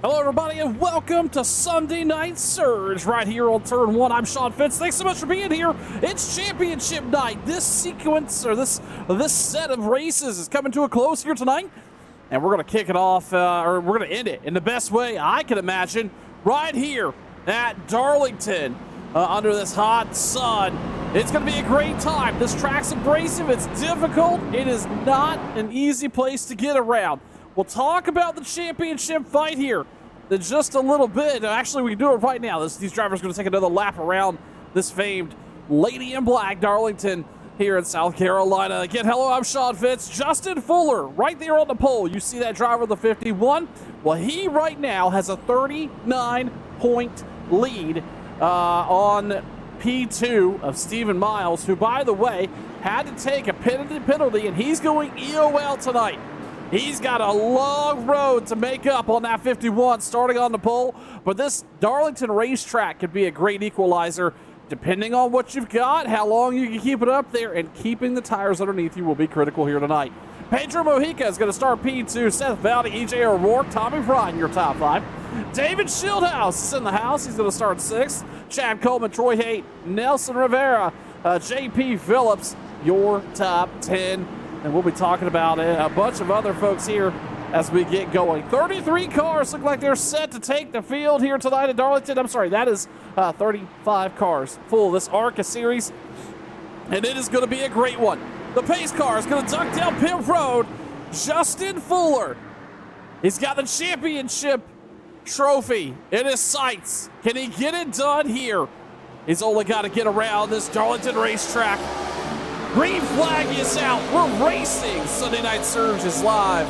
Hello, everybody, and welcome to Sunday Night Surge right here on Turn 1. I'm Sean Fitz. Thanks so much for being here. It's championship night. This sequence, or this set of races is coming to a close here tonight, and we're going to kick it off, or we're going to end it in the best way I can imagine, right here at Darlington under this hot sun. It's going to be a great time. This track's abrasive. It's difficult. It is not an easy place to get around. We'll talk about the championship fight here in just a little bit. Actually, we can do it right now. These drivers are going to take another lap around this famed Lady in Black Darlington here in South Carolina. Again, hello, I'm Sean Fitz. Justin Fuller right there on the pole. You see that driver, the 51? Well, he right now has a 39-point lead on P2 of Stephen Miles, who, by the way, had to take a penalty, and he's going EOL tonight. He's got a long road to make up on that 51 starting on the pole, but this Darlington racetrack could be a great equalizer depending on what you've got, how long you can keep it up there, and keeping the tires underneath you will be critical here tonight. Pedro Mojica is going to start P2, Seth Vowdy, EJ O'Rourke, Tommy Fry in your top 5. David Shieldhouse is in the house. He's going to start 6th. Chad Coleman, Troy Haight, Nelson Rivera, JP Phillips, your top 10. And we'll be talking about a bunch of other folks here as we get going. 33 cars look like they're set to take the field here tonight at Darlington. I'm sorry, that is 35 cars full of this ARCA series. And it is going to be a great one. The pace car is going to duck down pit road. Justin Fuller. He's got the championship trophy in his sights. Can he get it done here? He's only got to get around this Darlington racetrack. Green flag is out. We're racing. Sunday Night Surge is live.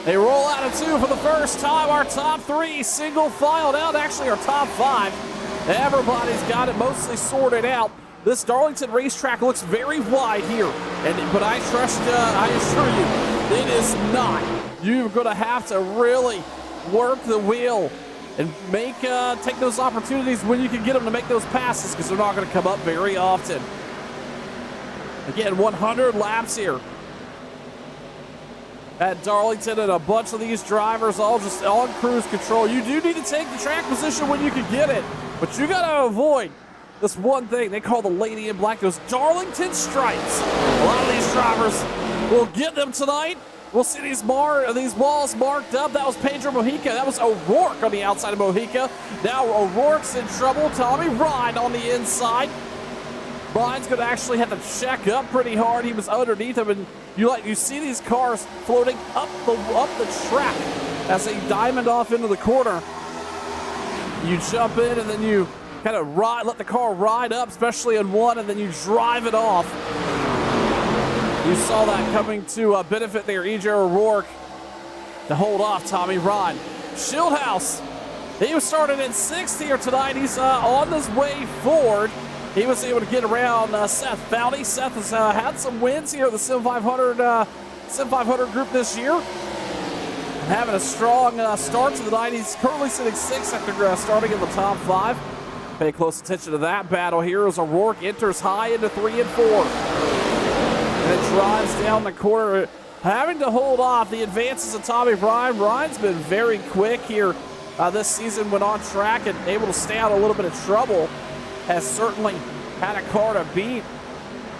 They roll out of 2 for the first time. Our top 3 single filed out. Actually, our top 5. Everybody's got it mostly sorted out. This Darlington racetrack looks very wide here, but I assure you, it is not. You're going to have to really work the wheel and take those opportunities when you can get them to make those passes, because they're not going to come up very often. Again, 100 laps here at Darlington, and a bunch of these drivers all just on cruise control. You do need to take the track position when you can get it, but you got to avoid this one thing they call the lady in black, those Darlington stripes. A lot of these drivers will get them tonight. We'll see these walls marked up. That was Pedro Mojica. That was O'Rourke on the outside of Mojica. Now O'Rourke's in trouble. Tommy Ryan on the inside. Ryan's going to actually have to check up pretty hard. He was underneath him, and you see these cars floating up the track as they diamond off into the corner. You jump in, and then you kind of let the car ride up, especially in one, and then you drive it off. You saw that coming to benefit there. E.J. O'Rourke to hold off Tommy Ryan. Shieldhouse, he was started in 6th here tonight. He's on his way forward. He was able to get around Seth Foudy. Seth has had some wins here in the Sim 500 group this year. Having a strong start to the night. He's currently sitting 6th after starting in the top 5. Pay close attention to that battle here as O'Rourke enters high into 3 and 4. And it drives down the corner, having to hold off the advances of Tommy Ryan. Ryan's been very quick here this season when on track and able to stay out a little bit of trouble. Has certainly had a car to beat.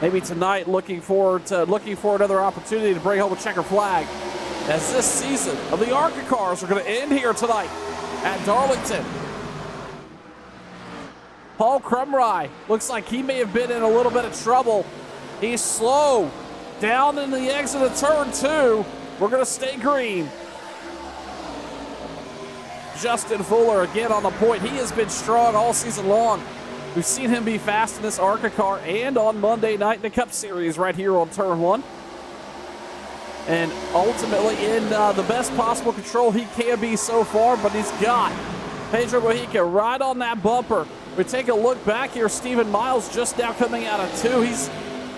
Maybe tonight looking for another opportunity to bring home a checker flag, as this season of the ARCA cars are going to end here tonight at Darlington. Paul Krumrie looks like he may have been in a little bit of trouble. He's slow down in the exit of turn 2. We're going to stay green. Justin Fuller again on the point. He has been strong all season long. We've seen him be fast in this ARCA car and on Monday night in the Cup Series right here on turn 1. And ultimately in the best possible control he can be so far, but he's got Pedro Mojica right on that bumper. We take a look back here. Stephen Miles just now coming out of 2. He's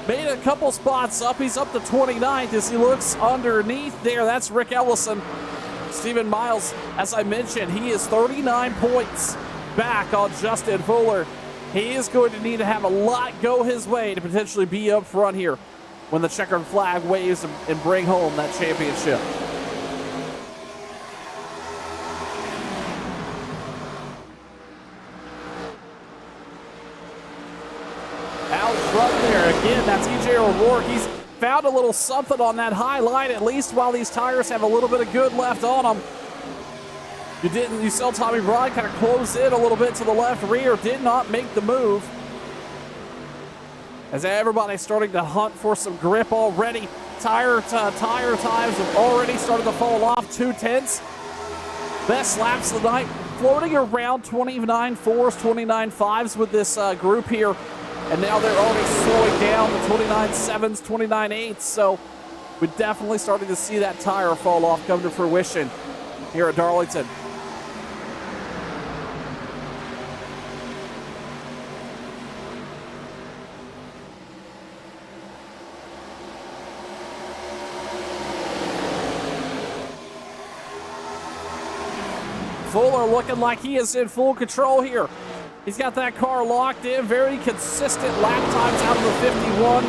made a couple spots up. He's up to 29th as he looks underneath there. That's Rick Ellison. Stephen Miles, as I mentioned, he is 39 points back on Justin Fuller. He is going to need to have a lot go his way to potentially be up front here when the checkered flag waves and bring home that championship. Out front there again, that's E.J. O'Rourke. He's found a little something on that high line, at least while these tires have a little bit of good left on them. You saw Tommy Ryan kind of close in a little bit to the left rear, did not make the move. As everybody's starting to hunt for some grip already. Tire times have already started to fall off. 2/10. Best laps of the night, floating around 29.4s, 29.5s with this group here. And now they're already slowing down to 29.7s, 29.8s. So we're definitely starting to see that tire fall off come to fruition here at Darlington. Fuller looking like he is in full control here. He's got that car locked in. Very consistent lap times out of the 51.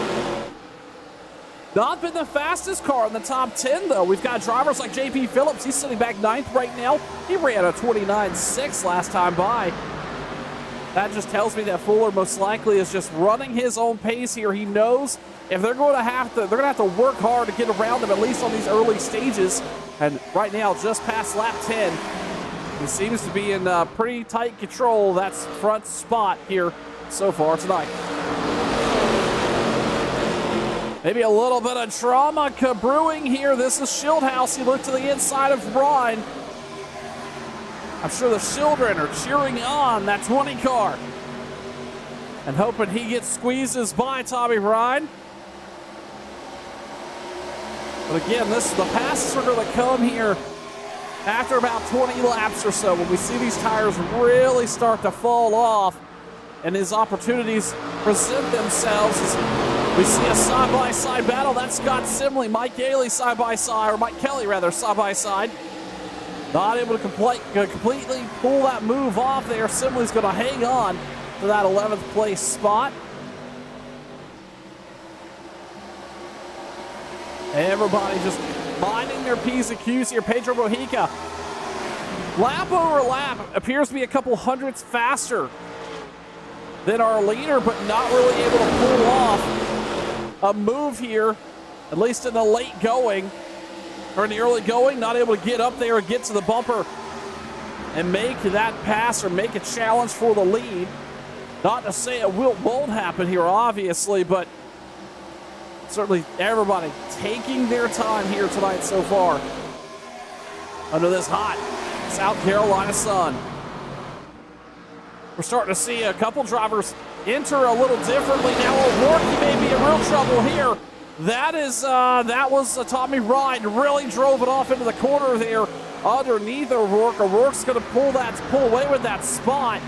Not been the fastest car in the top 10, though. We've got drivers like J.P. Phillips. He's sitting back 9th right now. He ran a 29.6 last time by. That just tells me that Fuller most likely is just running his own pace here. He knows if they're going to have to work hard to get around him, at least on these early stages. And right now, just past lap 10, he seems to be in pretty tight control. That's front spot here so far tonight. Maybe a little bit of trauma brewing here. This is Shieldhouse. He looked to the inside of Ryan. I'm sure the children are cheering on that 20 car and hoping he gets squeezes by Tommy Ryan. But again, the passes are going to come here after about 20 laps or so, when we see these tires really start to fall off and his opportunities present themselves. We see a side-by-side battle. That's Scott Simley, Mike Gailey side-by-side, or Mike Kelly rather, side-by-side. Not able to completely pull that move off there. Simley's going to hang on to that 11th place spot. Everybody just minding their P's and Q's here. Pedro Mojica, lap over lap, appears to be a couple hundredths faster than our leader, but not really able to pull off a move here, at least in the late going. Or in the early going, not able to get up there and get to the bumper and make that pass or make a challenge for the lead. Not to say it won't happen here, obviously, but certainly everybody taking their time here tonight so far under this hot South Carolina sun. We're starting to see a couple drivers enter a little differently now. O'Rourke may be in real trouble here. That was Tommy Ryan, really drove it off into the corner there underneath O'Rourke. O'Rourke's going to pull away with that spot.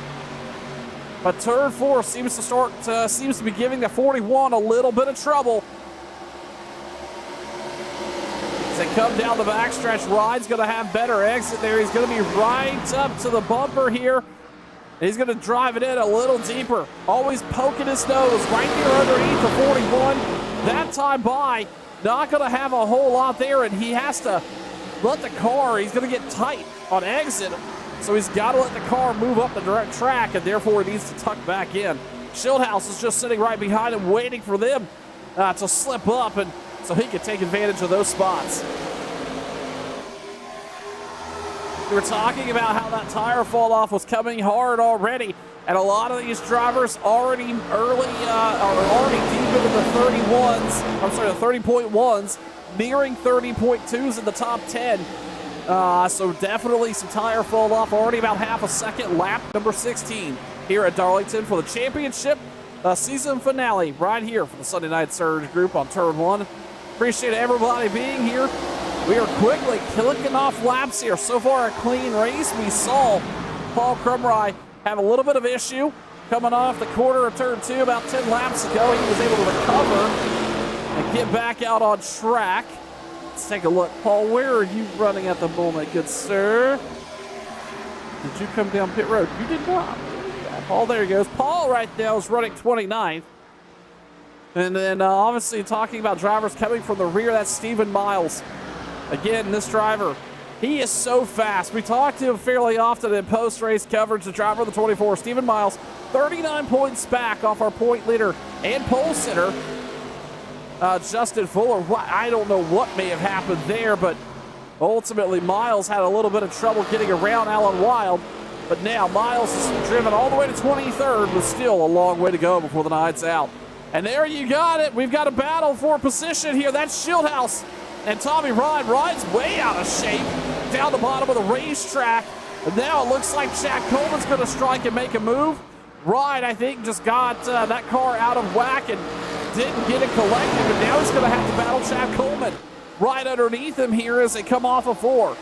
But turn 4 seems to be giving the 41 a little bit of trouble. As they come down the backstretch, Ryan's going to have better exit there. He's going to be right up to the bumper here. He's going to drive it in a little deeper. Always poking his nose right there underneath the 41. That time by, not going to have a whole lot there, and he has to let the car, he's going to get tight on exit, so he's got to let the car move up the direct track, and therefore he needs to tuck back in. Schildhouse is just sitting right behind him, waiting for them to slip up, and so he can take advantage of those spots. We were talking about how that tire fall off was coming hard already, and a lot of these drivers already early are already deep into the 31s. I'm sorry, the 30.1s, nearing 30.2s in the top 10. So definitely some tire fall off. Already about half a second. Lap number 16 here at Darlington for the championship season finale right here for the Sunday Night Surge group on Turn 1. Appreciate everybody being here. We are quickly clicking off laps here. So far, a clean race. We saw Paul Crumry have a little bit of issue coming off the quarter of turn 2 about 10 laps ago. He was able to recover and get back out on track. Let's take a look. Paul, where are you running at the moment, good sir? Did you come down pit road? You did not. Paul, there he goes. Paul right now is running 29th. And then obviously talking about drivers coming from the rear, that's Stephen Miles. Again, this driver, he is so fast. We talk to him fairly often in post-race coverage. The driver of the 24, Stephen Miles, 39 points back off our point leader and pole sitter, Justin Fuller. I don't know what may have happened there, but ultimately Miles had a little bit of trouble getting around Alan Wild. But now Miles is driven all the way to 23rd, but still a long way to go before the night's out. And there you got it. We've got a battle for position here. That's Schildhouse and Tommy Ryan. Ryan's way out of shape down the bottom of the racetrack. And now it looks like Chad Coleman's going to strike and make a move. Ryan, I think, just got that car out of whack and didn't get it collected. But now he's going to have to battle Chad Coleman right underneath him here as they come off of 4.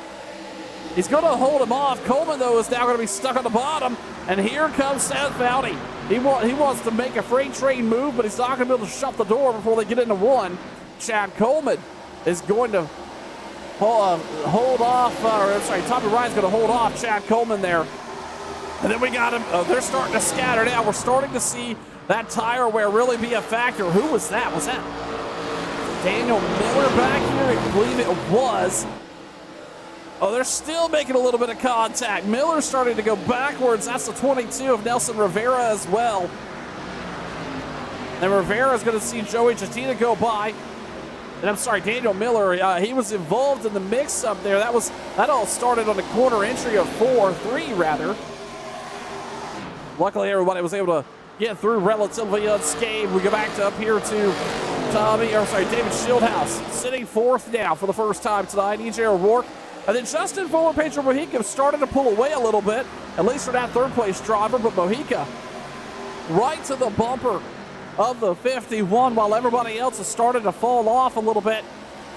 He's going to hold him off. Coleman, though, is now going to be stuck on the bottom. And here comes Seth Foudy. He wants to make a freight train move, but he's not going to be able to shut the door before they get into 1. Chad Coleman is going to hold off, Tommy Ryan's going to hold off Chad Coleman there. And then we got him, they're starting to scatter now. We're starting to see that tire wear really be a factor. Who was that? Was that Daniel Miller back here? I believe it was. Oh, they're still making a little bit of contact. Miller's starting to go backwards. That's the 22 of Nelson Rivera as well. And Rivera's going to see Joey Chatina go by. And I'm sorry, Daniel Miller, he was involved in the mix-up there. That all started on the corner entry of 3 rather. Luckily, everybody was able to get through relatively unscathed. We go back to up here to David Schildhouse, sitting 4th now for the first time tonight. EJ O'Rourke. And then Justin Fuller, Pedro Mojica started to pull away a little bit, at least for that 3rd place driver, but Mojica right to the bumper of the 51 while everybody else has started to fall off a little bit.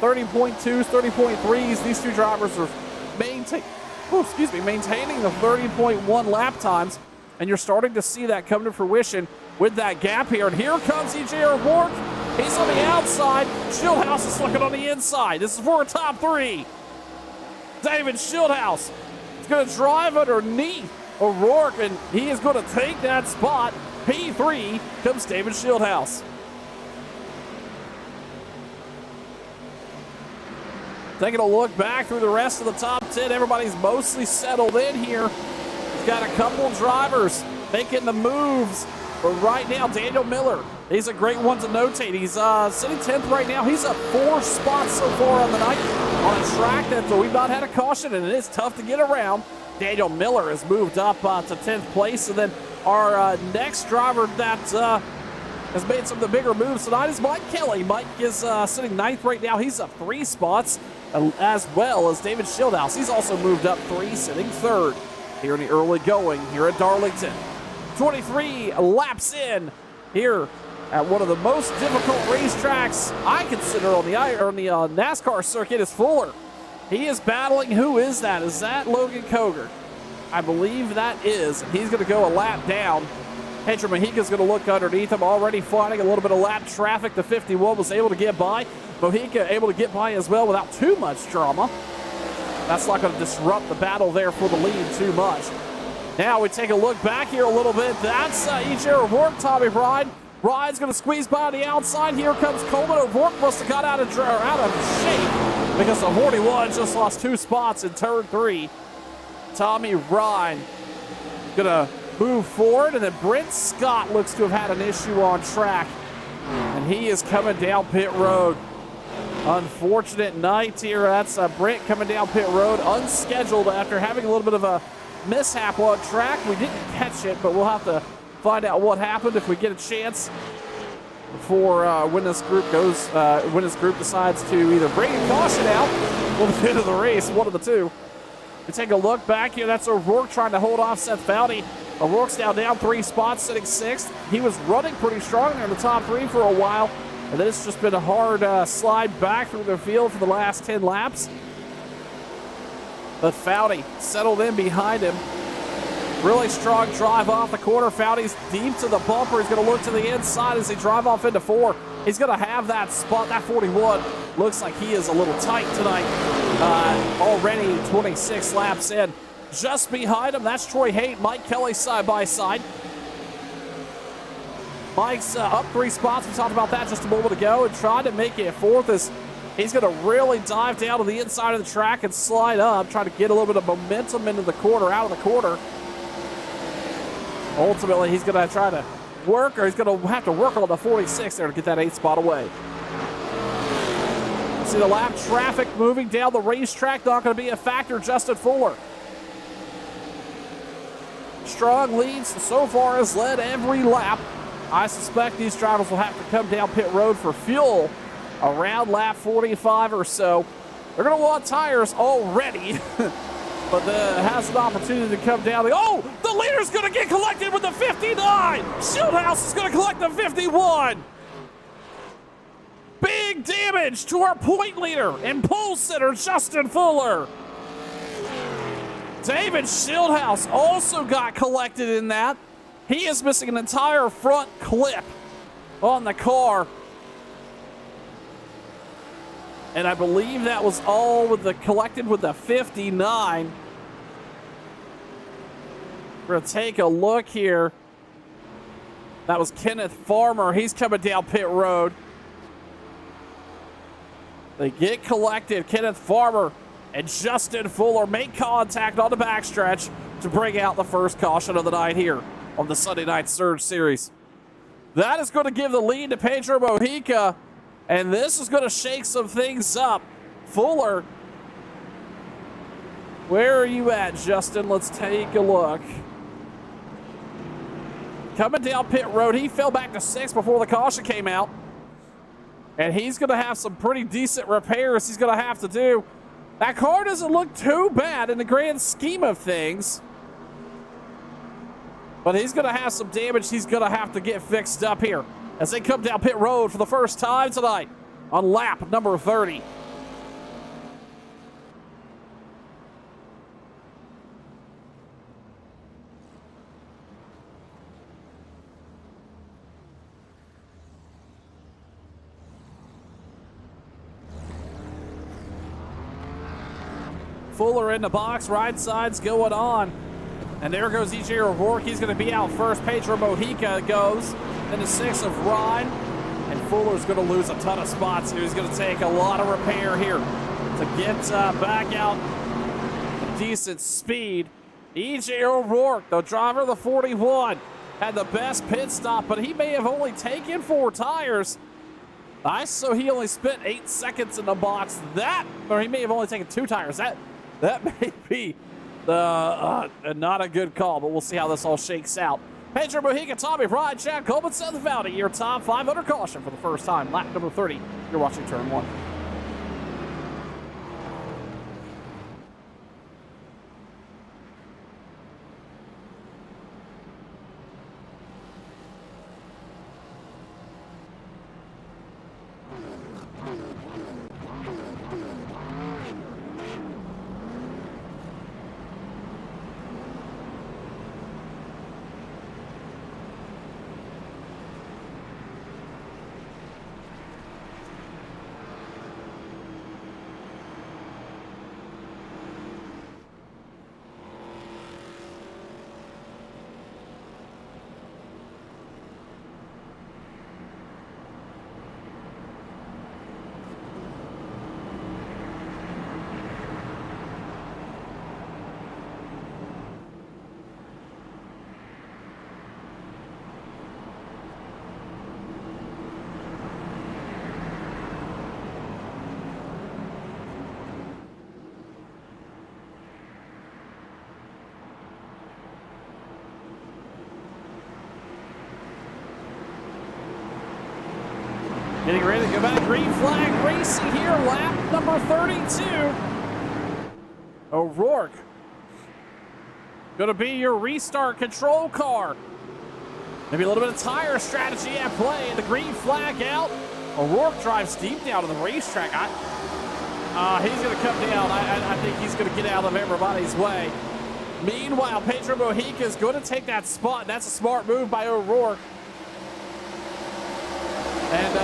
30.2s, 30.3s. These 2 drivers are maintaining the 30.1 lap times, and you're starting to see that come to fruition with that gap here. And here comes EJ O'Rourke. He's on the outside. Schildhouse is looking on the inside. This is for a top 3. David Shieldhouse is going to drive underneath O'Rourke, and he is going to take that spot. P3 comes David Shieldhouse. Taking a look back through the rest of the top 10, everybody's mostly settled in here. He's got a couple drivers making the moves, but right now, Daniel Miller, he's a great one to notate. He's sitting 10th right now. He's up 4 spots so far on the night on a track that we've not had a caution, and it is tough to get around. Daniel Miller has moved up to 10th place, and then our next driver that has made some of the bigger moves tonight is Mike Kelly. Mike is sitting 9th right now. He's up 3 spots, as well as David Shieldhouse. He's also moved up 3, sitting 3rd here in the early going here at Darlington. 23 laps in here at one of the most difficult racetracks I consider on the NASCAR circuit is Fuller. He is battling. Who is that? Is that Logan Coger? I believe that is. He's going to go a lap down. Pedro Mojica's going to look underneath him, already fighting a little bit of lap traffic. The 51 was able to get by. Mojica able to get by as well without too much drama. That's not going to disrupt the battle there for the lead too much. Now we take a look back here a little bit. That's EJ O'Rourke, Tommy Bride. Bride's going to squeeze by on the outside. Here comes Coleman. O'Rourke must have got out of shape because the 41 just lost 2 spots in turn 3. Tommy Ryan gonna move forward, and then Brent Scott looks to have had an issue on track, and he is coming down pit road. Unfortunate night here. That's Brent coming down pit road unscheduled after having a little bit of a mishap on track. We didn't catch it, but we'll have to find out what happened if we get a chance before when this group decides to either bring a caution out or the end of the race, one of the two. We take a look back here. That's O'Rourke trying to hold off Seth Foudy. O'Rourke's now down 3 spots, sitting 6th. He was running pretty strong there in the top 3 for a while, and then it's just been a hard slide back through the field for the last 10 laps. But Foudy settled in behind him. Really strong drive off the corner. Foudy's deep to the bumper. He's going to look to the inside as they drive off into 4. He's going to have that spot. That 41 looks like he is a little tight tonight. Already 26 laps in. Just behind him, that's Troy Haight. Mike Kelly side by side. Mike's up 3 spots. We talked about that just a moment ago, and trying to make it 4th as he's going to really dive down to the inside of the track and slide up, trying to get a little bit of momentum into the corner, out of the corner. Ultimately, he's going to try to work, or he's going to have to work on the 46 there to get that 8th spot away. See the lap traffic moving down the racetrack, not going to be a factor. Justin Fuller. Strong leads so far, has led every lap. I suspect these drivers will have to come down pit road for fuel around lap 45 or so. They're going to want tires already, but has an opportunity to come down. Oh, the leader's going to get collected with the 59. Shieldhouse is going to collect the 51. Big damage to our point leader and pole sitter, Justin Fuller. David Shieldhouse also got collected in that. He is missing an entire front clip on the car. And I believe that was all with the collected with the 59. We're going to take a look here. That was Kenneth Farmer. He's coming down pit road. They get collected. Kenneth Farmer and Justin Fuller make contact on the backstretch to bring out the first caution of the night here on the Sunday Night Surge Series. That is going to give the lead to Pedro Mojica, and this is going to shake some things up. Fuller, where are you at, Justin? Let's take a look. Coming down pit road, he fell back to 6th before the caution came out. And he's going to have some pretty decent repairs he's going to have to do. That car doesn't look too bad in the grand scheme of things. But he's going to have some damage he's going to have to get fixed up here as they come down pit road for the first time tonight on lap number 30. Fuller in the box, right side's going on. And there goes EJ O'Rourke. He's going to be out first. Pedro Mojica goes. Then the 6 of Ryan. And Fuller's going to lose a ton of spots here. He's going to take a lot of repair here to get back out at decent speed. EJ O'Rourke, the driver of the 41, had the best pit stop, but he may have only taken 4 tires. So he only spent 8 seconds in the box. Or he may have only taken 2 tires. That may be not a good call, but we'll see how this all shakes out. Pedro Mojica, Tommy Ryan, Chad Coleman, Seth Valdi, your top 5 under caution for the first time. Lap number 30. You're watching Turn 1. Getting ready to go back. Green flag racing here. Lap number 32. O'Rourke. Going to be your restart control car. Maybe a little bit of tire strategy at play. The green flag out. O'Rourke drives deep down to the racetrack. He's going to come down. I think he's going to get out of everybody's way. Meanwhile, Pedro Mojica is going to take that spot. That's a smart move by O'Rourke. And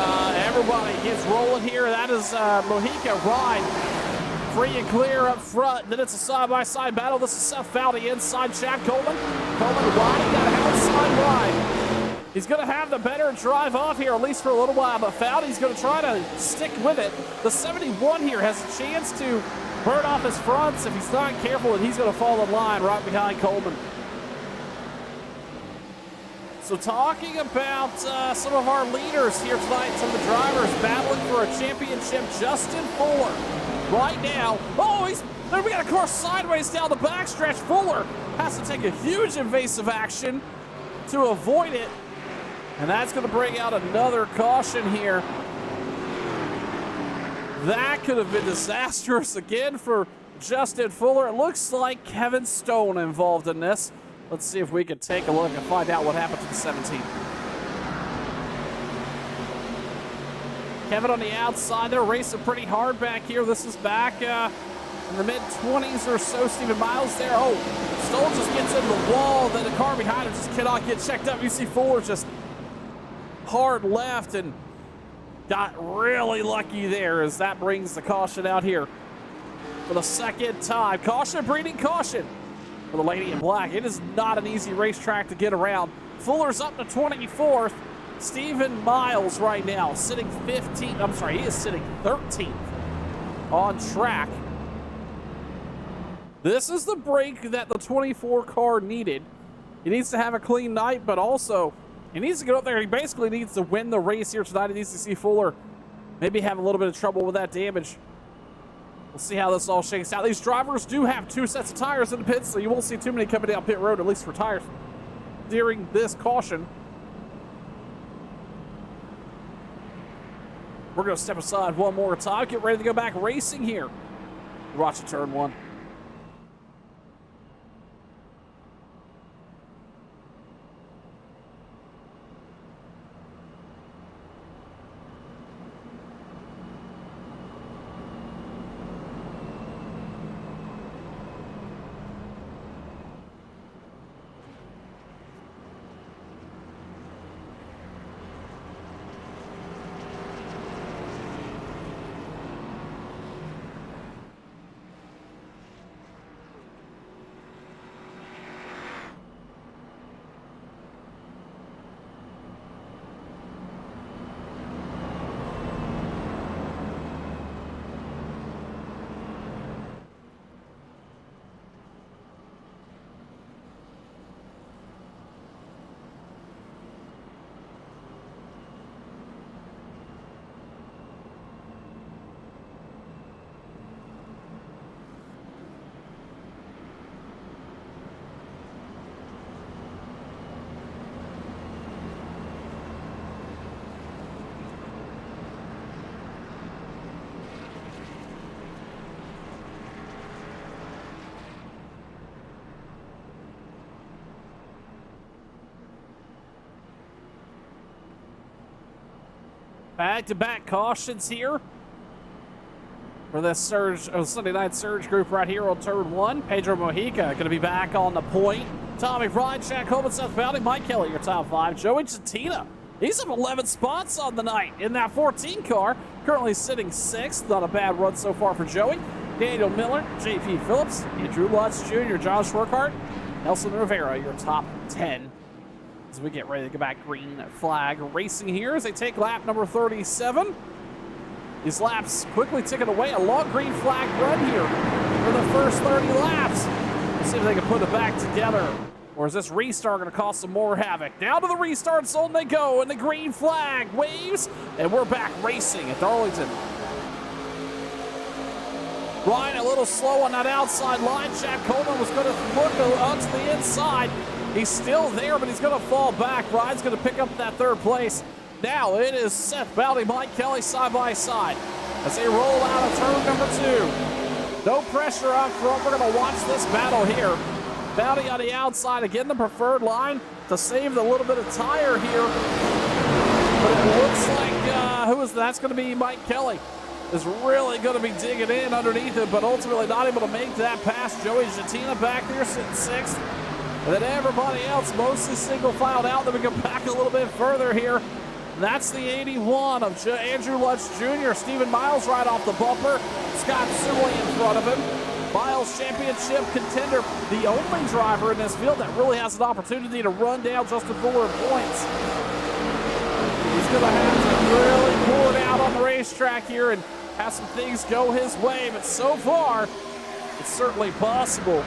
everybody gets rolling here. That is Mojica ride free and clear up front. Then it's a side-by-side battle. This is Seth Valdi inside Chad Coleman. Coleman riding that outside ride. He's going to have the better drive off here, at least for a little while, but Valdi's going to try to stick with it. The 71 here has a chance to burn off his fronts if he's not careful, and he's going to fall in line right behind Coleman. So talking about some of our leaders here tonight, some of the drivers battling for a championship. Justin Fuller right now. We got a car sideways down the backstretch. Fuller has to take a huge invasive action to avoid it. And that's going to bring out another caution here. That could have been disastrous again for Justin Fuller. It looks like Kevin Stone involved in this. Let's see if we can take a look and find out what happened to the 17. Kevin on the outside. They're racing pretty hard back here. This is back in the mid-20s or so. Stephen Miles there. Stone just gets into the wall. Then the car behind him just cannot get checked up. You see Fuller just hard left and got really lucky there as that brings the caution out here for the second time. Caution breeding caution for the lady in black. It is not an easy racetrack to get around. Fuller's up to 24th. Stephen Miles right now sitting 15th. I'm sorry, he is sitting 13th on track. This is the break that the 24 car needed. He needs to have a clean night, but also he needs to get up there. He basically needs to win the race here tonight. He needs to see Fuller maybe have a little bit of trouble with that damage. We'll see how this all shakes out. These drivers do have 2 sets of tires in the pits, so you won't see too many coming down pit road, at least for tires, during this caution. We're going to step aside one more time. Get ready to go back racing here. You're watching Turn 1. Back-to-back cautions here for this Sunday Night Surge group right here on turn 1. Pedro Mojica going to be back on the point. Tommy Bryan, Jack Coleman, Seth Bowdy, Mike Kelly, your top 5. Joey Gentina, he's up 11 spots on the night in that 14 car. Currently sitting 6th. Not a bad run so far for Joey. Daniel Miller, J.P. Phillips, Andrew Lutz Jr., John Schwerkart, Nelson Rivera, your top 10. As we get ready to go back green flag racing here as they take lap number 37. These laps quickly ticking away. A long green flag run here for the first 30 laps. Let's see if they can put it back together. Or is this restart going to cause some more havoc? Down to the restart zone they go, and the green flag waves, and we're back racing at Darlington. Ryan a little slow on that outside line. Jack Coleman was going to look up to the inside. He's still there, but he's going to fall back. Ryan's going to pick up that 3rd place. Now it is Seth Bowdy, Mike Kelly side by side as they roll out of turn number 2. No pressure up front. We're going to watch this battle here. Bowdy on the outside, again the preferred line to save the little bit of tire here. But it looks like, who is that? That's going to be Mike Kelly. Is really going to be digging in underneath it, but ultimately not able to make that pass. Joey Gentina back there sitting 6th. And then everybody else mostly single filed out. Then we go back a little bit further here. That's the 81 of Andrew Lutz Jr. Stephen Miles right off the bumper. Scott Simley in front of him. Miles championship contender, the only driver in this field that really has an opportunity to run down Justin Fuller in points. He's going to have to really pour it out on the racetrack here and have some things go his way. But so far, it's certainly possible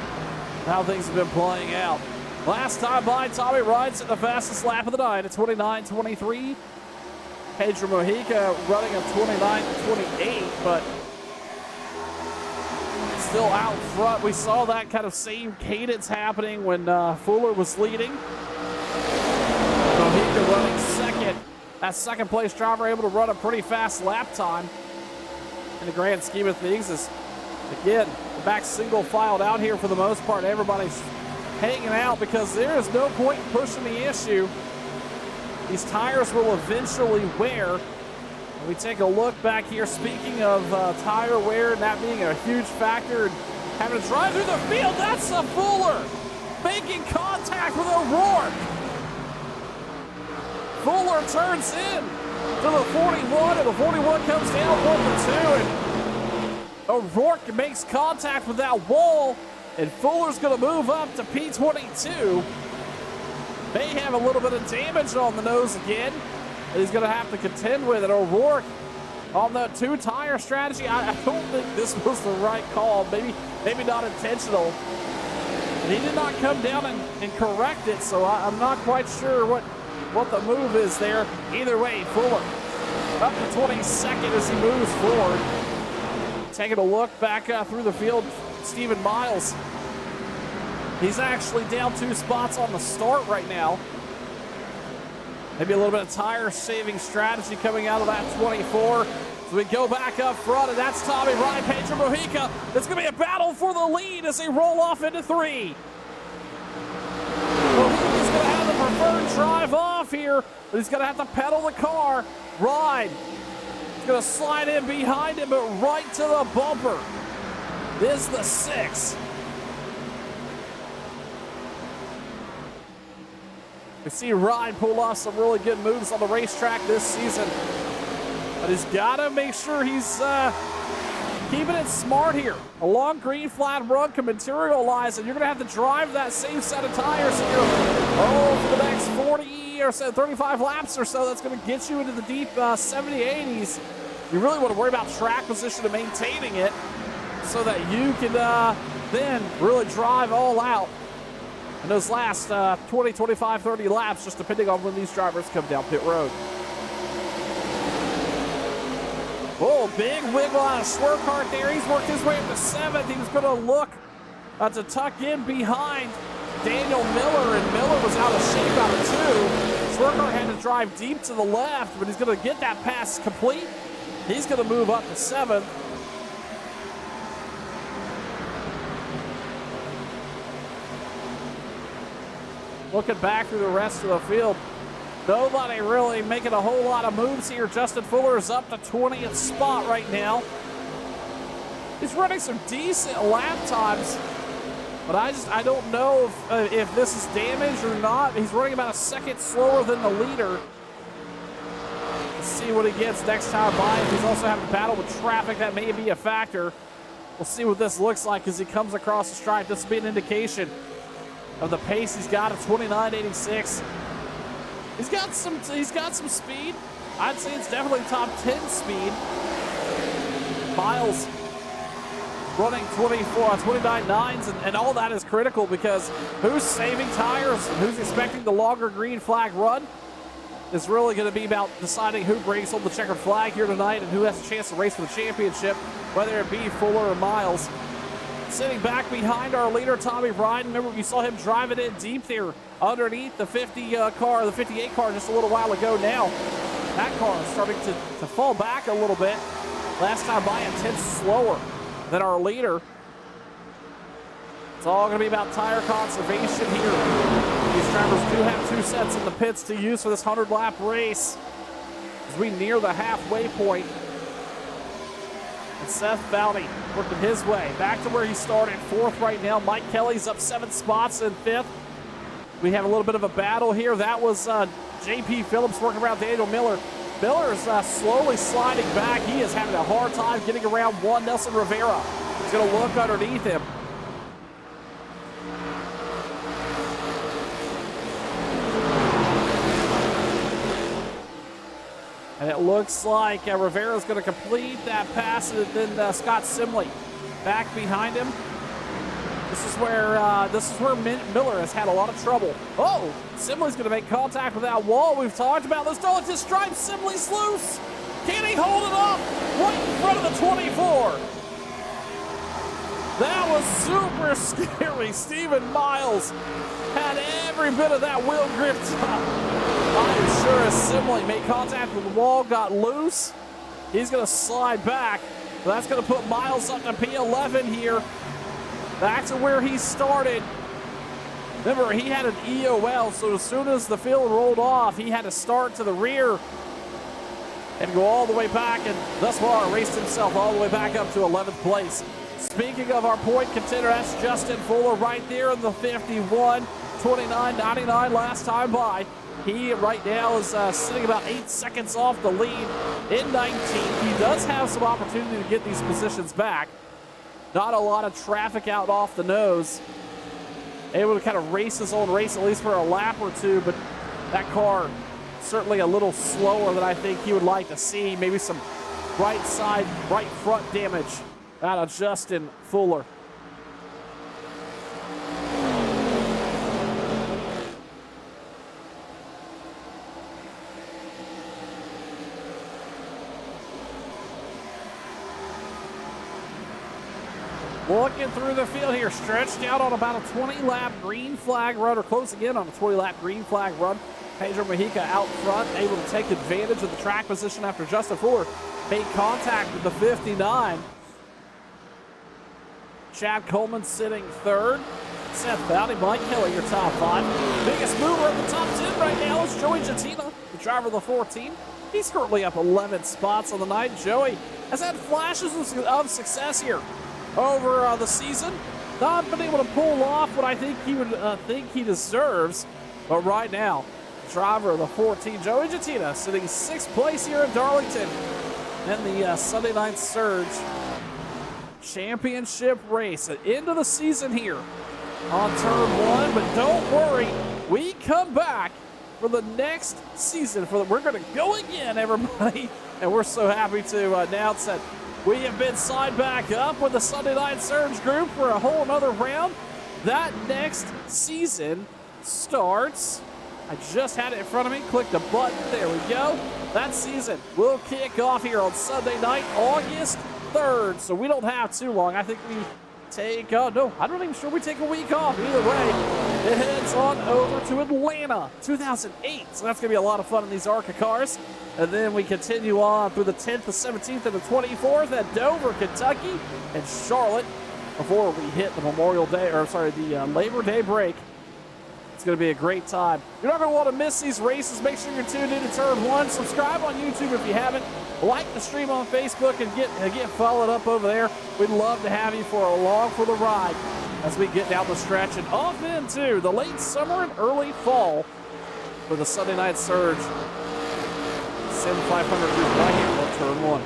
how things have been playing out. Last time by, Tommy rides at the fastest lap of the night at 29.23. Pedro Mojica running a 29.28, but still out front. We saw that kind of same cadence happening when Fuller was leading. Mojica running 2nd. That 2nd place driver able to run a pretty fast lap time in the grand scheme of things. Is again, the back single filed out here for the most part. Everybody's hanging out because there is no point in pushing the issue. These tires will eventually wear. And we take a look back here, speaking of tire wear and that being a huge factor and having to drive through the field. That's a Fuller making contact with O'Rourke. Fuller turns in to the 41, and the 41 comes down 1 to 2. O'Rourke makes contact with that wall, and Fuller's going to move up to P22. May have a little bit of damage on the nose again that he's going to have to contend with. And O'Rourke on the 2-tire strategy, I don't think this was the right call. Maybe not intentional. And he did not come down and correct it, so I'm not quite sure what the move is there. Either way, Fuller up to 22nd as he moves forward. Taking a look back through the field, Stephen Miles. He's actually down 2 spots on the start right now. Maybe a little bit of tire saving strategy coming out of that 24. So we go back up front, and that's Tommy Ryan, Pedro Mojica. It's going to be a battle for the lead as they roll off into 3. Mojica's going to have the preferred drive off here, but he's going to have to pedal the car. Ride. Going to slide in behind him, but right to the bumper. This is the 6. We see Ryan pull off some really good moves on the racetrack this season, but he's got to make sure he's keeping it smart here. A long green flag run can materialize, and you're going to have to drive that same set of tires here for the next 40 or so, 35 laps or so. That's going to get you into the deep 70, 80s. You really want to worry about track position and maintaining it so that you can then really drive all out in those last 20, 25, 30 laps, just depending on when these drivers come down pit road. Oh, big wiggle on a Schwerkart there. He's worked his way up to 7th. He was going to look to tuck in behind Daniel Miller, and Miller was out of shape out of 2. Schwerkart had to drive deep to the left, but he's going to get that pass complete. He's going to move up to 7th. Looking back through the rest of the field, Nobody really making a whole lot of moves here. Justin Fuller is up to 20th spot right now. He's running some decent lap times, but I don't know if this is damage or not. He's running about a second slower than the leader. Let's see what he gets next time by. If he's also having to battle with traffic, that may be a factor. We'll see what this looks like as he comes across the stripe. This will be an indication of the pace he's got at 29.86. He's got some speed. I'd say it's definitely top 10 speed. Miles running 29.9s, and all that is critical because who's saving tires and who's expecting the longer green flag run is really going to be about deciding who brings home the checkered flag here tonight and who has a chance to race for the championship, whether it be Fuller or Miles. Sitting back behind our leader, Tommy Bryden. Remember, you saw him driving in deep there underneath the 58 car just a little while ago now. That car is starting to fall back a little bit. Last time by, a tenth slower than our leader. It's all going to be about tire conservation here. These drivers do have 2 sets in the pits to use for this 100-lap race as we near the halfway point. And Seth Bowdy working his way back to where he started, 4th right now. Mike Kelly's up 7 spots in 5th. We have a little bit of a battle here. That was J.P. Phillips working around Daniel Miller. Miller's slowly sliding back. He is having a hard time getting around one. Nelson Rivera is going to look underneath him. And it looks like Rivera's going to complete that pass, and then Scott Simley back behind him. This is where Miller has had a lot of trouble. Oh, Simley's going to make contact with that wall. We've talked about this. Darlington stripe. Simley's loose. Can he hold it up right in front of the 24? That was super scary. Stephen Miles had every bit of that wheel gripped up. I'm sure as Simley made contact with the wall, got loose, he's going to slide back. That's going to put Miles up to P11 here. Back to where he started. Remember, he had an EOL, so as soon as the field rolled off, he had to start to the rear and go all the way back, and thus far raced himself all the way back up to 11th place. Speaking of our point contender, that's Justin Fuller right there in the 51, 29.99 last time by. He right now is sitting about 8 seconds off the lead in 19th. He does have some opportunity to get these positions back. Not a lot of traffic out off the nose. Able to kind of race his own race, at least for a lap or two, but that car certainly a little slower than I think he would like to see. Maybe some right side, right front damage out of Justin Fuller. Looking through the field here, stretched out on about a 20-lap green flag run, or closing in on a 20-lap green flag run. Pedro Mejica out front, able to take advantage of the track position after Justin Fuller made contact with the 59. Chad Coleman sitting 3rd. Seth Bowdy, Mike Kelly, your top 5. Biggest mover in the top 10 right now is Joey Jattina, the driver of the 14. He's currently up 11 spots on the night. Joey has had flashes of success here over the season. Not been able to pull off what I think he would think he deserves. But right now, driver of the 14, Joey Jattina, sitting 6th place here in Darlington in the Sunday Night Surge Championship race. At end of the season here on turn 1. But don't worry, we come back for the next season. We're going to go again, everybody. And we're so happy to announce that we have been signed back up with the Sunday Night Surge group for a whole another round. That next season starts. I just had it in front of me. Click the button. There we go. That season will kick off here on Sunday night, August 3rd. So we don't have too long. I think we take, no, I'm not even sure we take a week off. Either way, it heads on over to Atlanta, 2008. So that's going to be a lot of fun in these ARCA cars. And then we continue on through the 10th, the 17th, and the 24th at Dover, Kentucky, and Charlotte before we hit the Labor Day break. going to be a great time. You're not going to want to miss these races. Make sure you're tuned in to Turn 1. Subscribe on YouTube if you haven't. Like the stream on Facebook and get followed up over there. We'd love to have you along for the ride as we get down the stretch and off into the late summer and early fall for the Sunday Night Surge. Sim 500 group right here on Turn 1.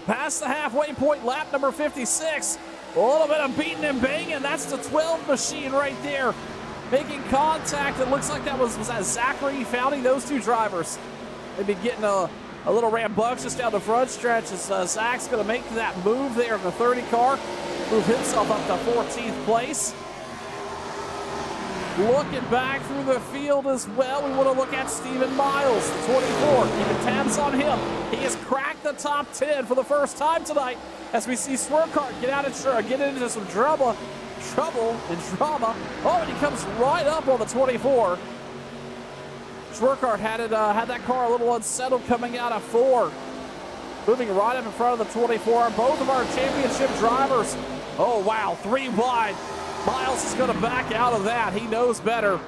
Past the halfway point, lap number 56. A little bit of beating and banging. That's the 12 machine right there. Making contact. It looks like that was that Zachary Foudy, those two drivers. They've been getting a little rambunctious down the front stretch as Zach's going to make that move there in the 30 car. Move himself up to 14th place. Looking back through the field as well, we want to look at Stephen Miles, the 24. Keeping tabs on him. He has cracked the top 10 for the first time tonight as we see Swerkart get into some trouble and drama. Oh, and he comes right up on the 24. Swerkart had that car a little unsettled coming out of 4. Moving right up in front of the 24. Both of our championship drivers. Oh, wow, 3 wide. Miles is going to back out of that. He knows better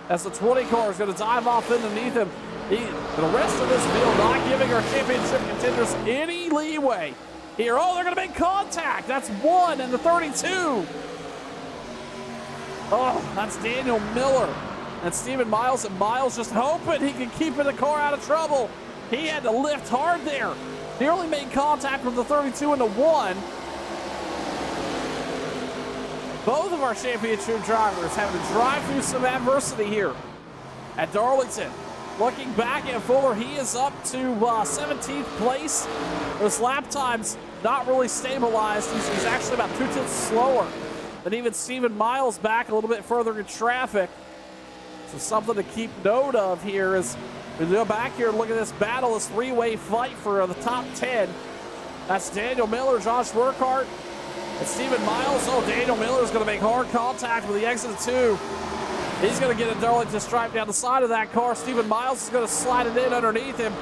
as the 20 car is going to dive off underneath him. The rest of this field not giving our championship contenders any leeway here. Oh, they're going to make contact. That's 1 and the 32. Oh, that's Daniel Miller and Stephen Miles. And Miles just hoping he can keep the car out of trouble. He had to lift hard there. Nearly made contact with the 32 and the 1. Both of our championship drivers having to drive through some adversity here at Darlington. Looking back at Fuller, he is up to 17th place. Those lap times not really stabilized. He's actually about 2 tenths slower than even Stephen Miles back a little bit further in traffic. So something to keep note of here is we go back here and look at this battle, this 3-way fight for the top 10. That's Daniel Miller, Josh Swerkart, and Stephen Miles. Oh, Daniel Miller is going to make hard contact with the exit of 2. He's going to get a Darlington stripe down the side of that car. Stephen Miles is going to slide it in underneath him.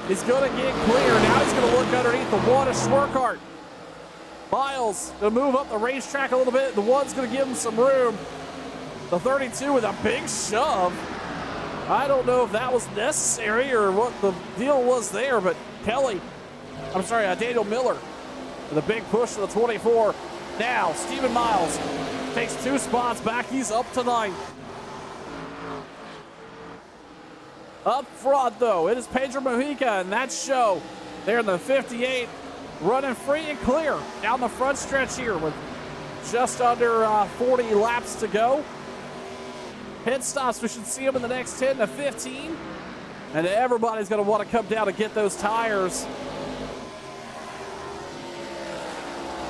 He's going to get clear. Now he's going to look underneath the 1 of Swerkart. Miles going to move up the racetrack a little bit. The 1's going to give him some room. The 32 with a big shove. I don't know if that was necessary or what the deal was there, but Daniel Miller with a big push to the 24. Now, Stephen Miles takes 2 spots back. He's up to 9th. Up front, though, it is Pedro Mojica and that show. They're in the 58, running free and clear down the front stretch here with just under 40 laps to go. Pit stops, we should see them in the next 10 to 15. And everybody's going to want to come down to get those tires.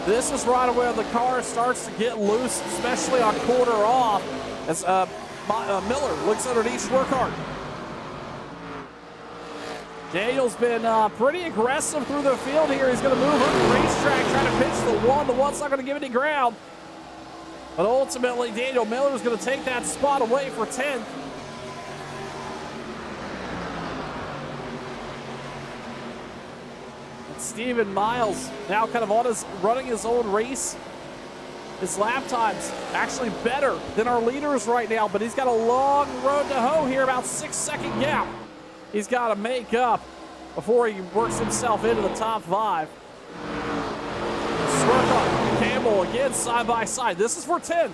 This is right where the car starts to get loose, especially on quarter off, as Miller looks underneath Swerkart. Daniel's been pretty aggressive through the field here. He's going to move up the racetrack, trying to pitch the 1. The 1's not going to give any ground. But ultimately, Daniel Miller is going to take that spot away for 10th. Stephen Miles now kind of running his own race. His lap time's actually better than our leaders right now, but he's got a long road to hoe here, about 6-second gap he's got to make up before he works himself into the top 5. Swerkart, Campbell again side by side. This is for 10th.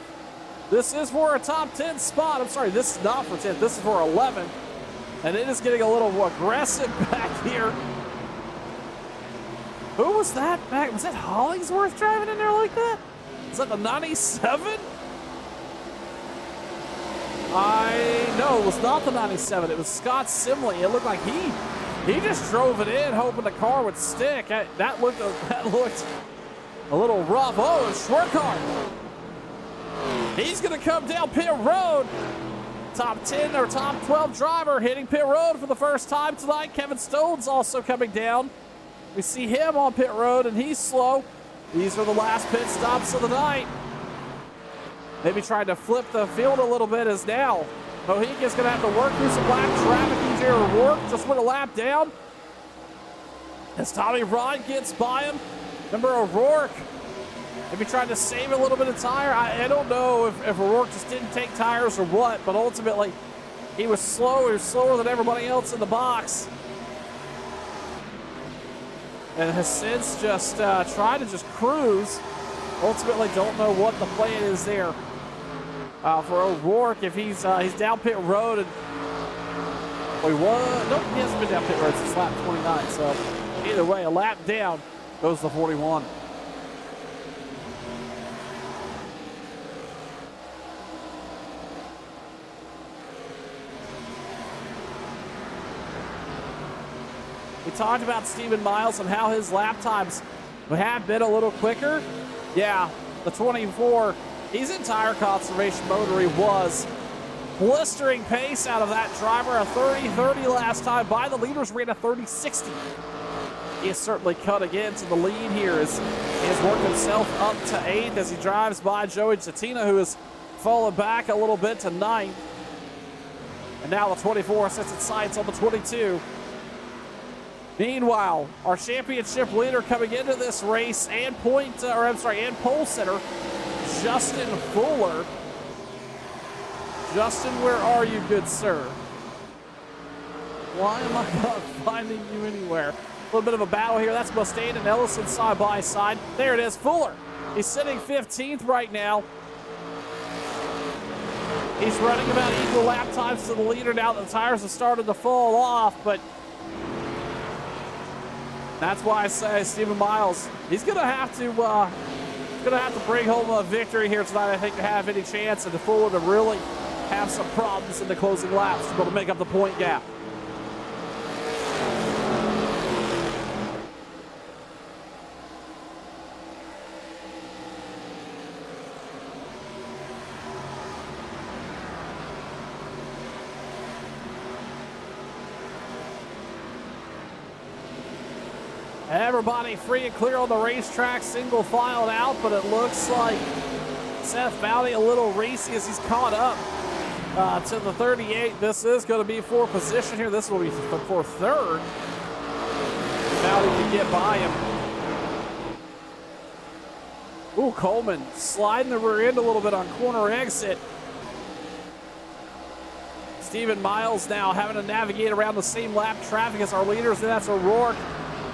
This is for a top 10 spot. I'm sorry, this is not for 10th. This is for 11th. And it is getting a little aggressive back here. Who was that back? Was that Hollingsworth driving in there like that? Is that the 97? No, it was not the 97. It was Scott Simley. It looked like he just drove it in, hoping the car would stick. That looked a little rough. Oh, it's Swerkart. He's going to come down pit road. Top 10 or top 12 driver hitting pit road for the first time tonight. Kevin Stone's also coming down. We see him on pit road, and he's slow. These are the last pit stops of the night. Maybe trying to flip the field a little bit as now Mojica's going to have to work through some lap traffic. EJ O'Rourke just went a lap down as Tommy Rod gets by him. Remember, O'Rourke Maybe trying to save a little bit of tire. I don't know if O'Rourke just didn't take tires or what, but ultimately he was slow. He was slower than everybody else in the box. And has since just tried to just cruise. Ultimately don't know what the plan is there for O'Rourke. If he's down pit road and he hasn't been down pit road since lap 29. So either way, a lap down goes the 41. We talked about Stephen Miles and how his lap times have been a little quicker. Yeah, the 24, he's in tire conservation mode, or he was. Blistering pace out of that driver, a 30-30 last time by the leaders, ran a 30-60. He has certainly cut again to the lead here as he has worked himself up to 8th as he drives by Joey Zattina, who has fallen back a little bit to 9th. And now the 24 sets its sights on the 22. Meanwhile, our championship leader coming into this race and pole sitter, Justin Fuller. Justin, where are you, good sir? Why am I not finding you anywhere? A little bit of a battle here. That's Mustaine and Ellison side by side. There it is, Fuller. He's sitting 15th right now. He's running about equal lap times to the leader now that the tires have started to fall off, but that's why I say Stephen Miles, he's gonna have to bring home a victory here tonight, I think, to have any chance, and to Fuller to really have some problems in the closing laps to be able to make up the point gap. Everybody free and clear on the racetrack, single filed out, but it looks like Seth Bowdy a little racy as he's caught up to the 38. This is going to be for position here. This will be for third. Bowdy can get by him. Ooh, Coleman sliding the rear end a little bit on corner exit. Stephen Miles now having to navigate around the same lap traffic as our leaders, and that's O'Rourke.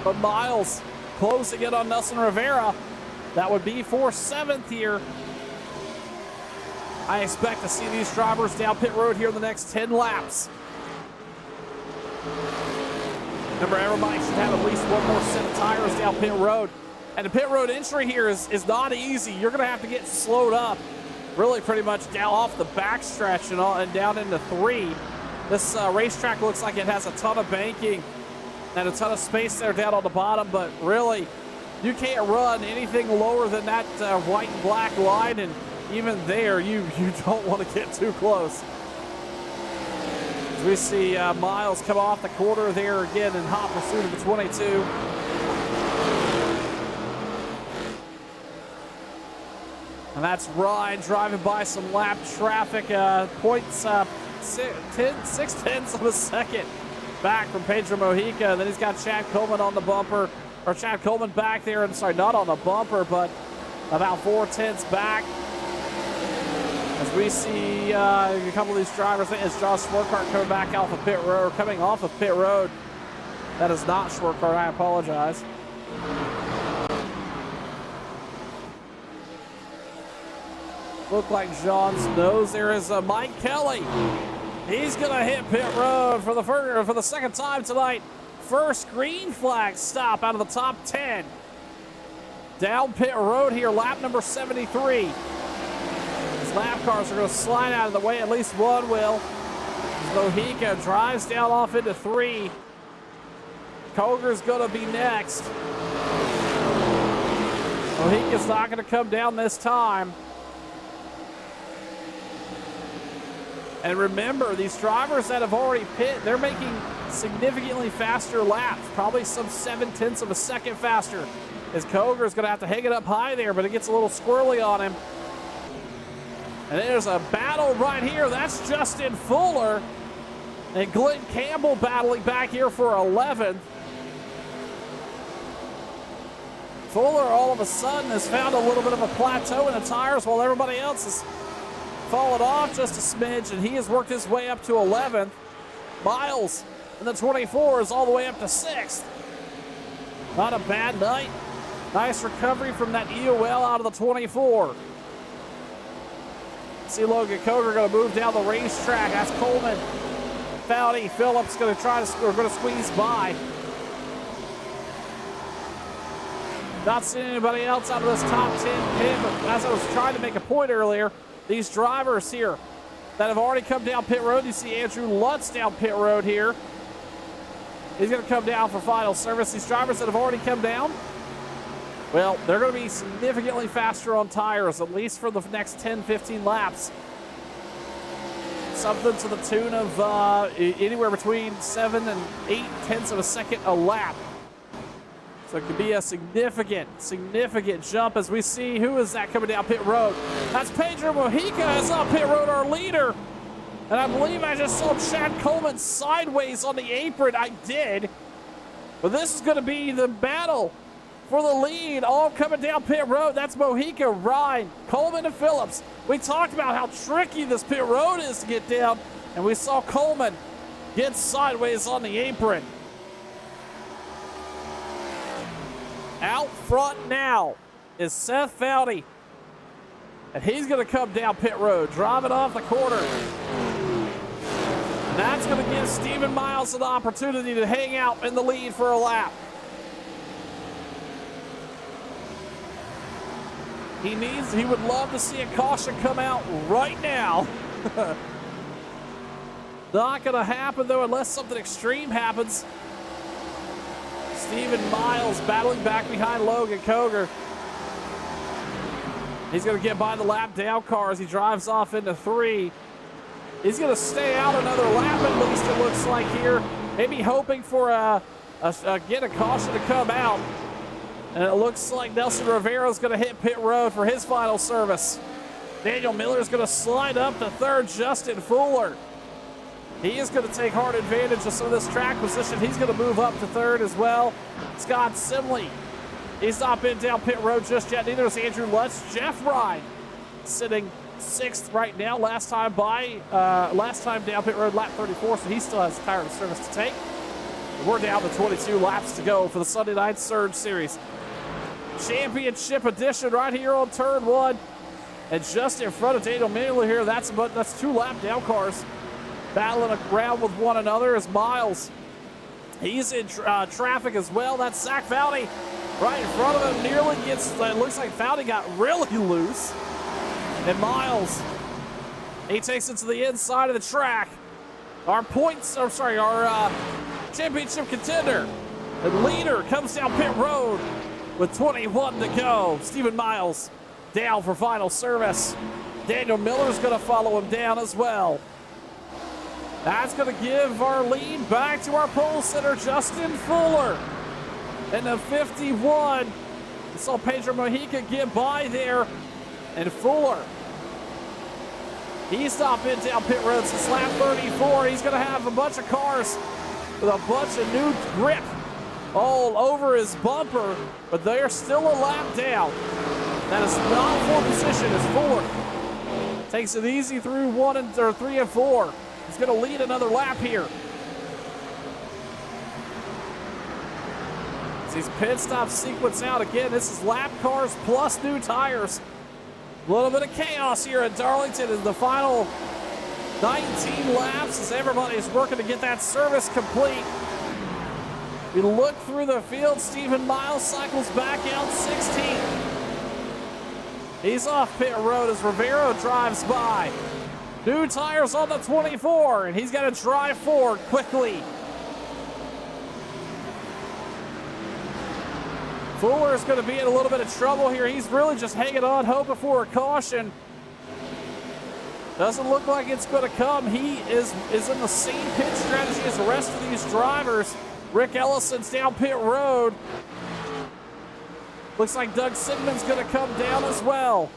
But Miles closing it on Nelson Rivera. That would be for 7th here. I expect to see these drivers down pit road here in the next 10 laps. Remember, everybody should have at least one more set of tires down pit road. And the pit road entry here is not easy. You're going to have to get slowed up really pretty much down off the backstretch and down into 3. This racetrack looks like it has a ton of banking and a ton of space there down on the bottom, but really, you can't run anything lower than that white and black line, and even there, you don't want to get too close. As we see Miles come off the quarter there again in hot pursuit of the 22. And that's Ryan driving by some lap traffic, points 6/10 of a second back from Pedro Mojica. Then he's got Chad Coleman on the bumper, or Chad Coleman back there, and sorry, not on the bumper, but about 4/10 back. As we see a couple of these drivers, I think it's Josh Schwarkart coming back off of pit road, or coming off of pit road. That is not Schwarkart, I apologize. Look like John's nose. There is Mike Kelly. He's going to hit pit road for the second time tonight. First green flag stop out of the top 10. Down pit road here, lap number 73. These lap cars are going to slide out of the way, at least one will. Mojica drives down off into 3. Koger's going to be next. Mojica's not going to come down this time. And remember, these drivers that have already pit, they're making significantly faster laps, probably some 7/10 of a second faster. As Koger's going to have to hang it up high there, but it gets a little squirrely on him. And there's a battle right here. That's Justin Fuller and Glenn Campbell battling back here for 11th. Fuller all of a sudden has found a little bit of a plateau in the tires while everybody else has fallen off just a smidge, and he has worked his way up to 11th. Miles in the 24 is all the way up to 6th. Not a bad night. Nice recovery from that EOL out of the 24. See Logan Coger going to move down the racetrack. That's Coleman. Foudy, Phillips going to squeeze by. Not seeing anybody else out of this top 10 pit, but as I was trying to make a point earlier, these drivers here that have already come down pit road, you see Andrew Lutz down pit road here. He's going to come down for final service. These drivers that have already come down, well, they're going to be significantly faster on tires, at least for the next 10, 15 laps. Something to the tune of anywhere between 7 and 8 tenths of a second a lap. So it could be a significant jump as we see who is that coming down pit road. That's Pedro Mojica is on pit road, our leader. And I believe I just saw Chad Coleman sideways on the apron. I did. But this is going to be the battle for the lead, all coming down pit road. That's Mojica, Ryan, Coleman, and Phillips. We talked about how tricky this pit road is to get down, and we saw Coleman get sideways on the apron. Out front now is Seth Foudy, and he's going to come down pit road, driving off the corner. And that's going to give Stephen Miles an opportunity to hang out in the lead for a lap. He would love to see a caution come out right now. Not going to happen, though, unless something extreme happens. Stephen Miles battling back behind Logan Coger. He's going to get by the lap down car as he drives off into 3. He's going to stay out another lap, at least it looks like here. Maybe hoping for a caution to come out. And it looks like Nelson Rivera is going to hit pit road for his final service. Daniel Miller is going to slide up to 3rd. Justin Fuller, he is going to take hard advantage of some of this track position. He's going to move up to 3rd as well. Scott Simley, he's not been down pit road just yet. Neither is Andrew Lutz. Jeff Ryan sitting 6th right now. Last time down pit road, lap 34, so he still has a tire of service to take. We're down to 22 laps to go for the Sunday Night Surge Series Championship Edition right here on turn 1. And just in front of Daniel Miller here, that's 2 lap down cars battling around with one another as Miles, he's in traffic as well. That's Zach Foudy right in front of him, nearly gets, it looks like Foudy got really loose. And Miles, he takes it to the inside of the track. Our championship contender and leader comes down pit road with 21 to go. Stephen Miles down for final service. Daniel Miller's going to follow him down as well. That's going to give our lead back to our pole sitter, Justin Fuller. In the 51, we saw Pedro Mojica get by there. And Fuller, he's not been down pit road since lap 34. He's going to have a bunch of cars with a bunch of new grip all over his bumper, but they're still a lap down. That is not for position as Fuller takes it easy through 3 and 4. He's going to lead another lap here. As these pit stops sequence out again, this is lap cars plus new tires. A little bit of chaos here at Darlington in the final 19 laps as everybody is working to get that service complete. We look through the field. Stephen Miles cycles back out 16th. He's off pit road as Rivero drives by. New tires on the 24, and he's got to drive forward quickly. Fuller is going to be in a little bit of trouble here. He's really just hanging on, hoping for a caution. Doesn't look like it's going to come. He is in the same pit strategy as the rest of these drivers. Rick Ellison's down pit road. Looks like Doug Sigmund's going to come down as well.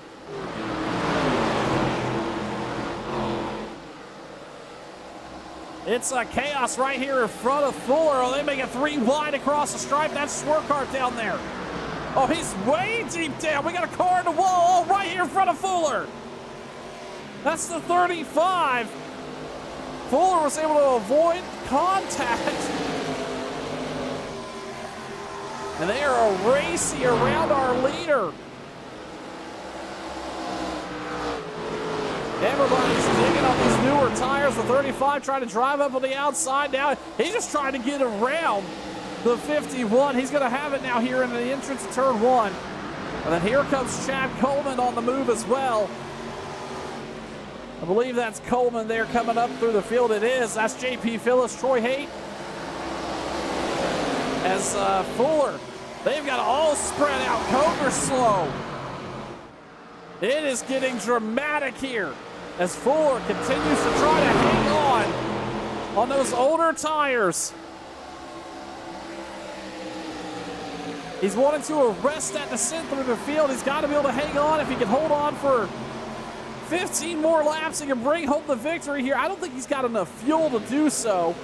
It's a chaos right here in front of Fuller. Oh, they make it 3 wide across the stripe. That's Swerkart down there. Oh, he's way deep down. We got a car in the wall right here in front of Fuller. That's the 35. Fuller was able to avoid contact. And they are racing around our leader. Everybody's digging on these newer tires. The 35 trying to drive up on the outside now. He's just trying to get around the 51. He's going to have it now here in the entrance of turn 1. And then here comes Chad Coleman on the move as well. I believe that's Coleman there coming up through the field. It is. That's JP Phillips, Troy Haight. As Fuller, they've got all spread out. Comer's slow. It is getting dramatic here as Fuller continues to try to hang on those older tires. He's wanting to arrest that descent through the field. He's got to be able to hang on. If he can hold on for 15 more laps, he can bring home the victory here. I don't think he's got enough fuel to do so.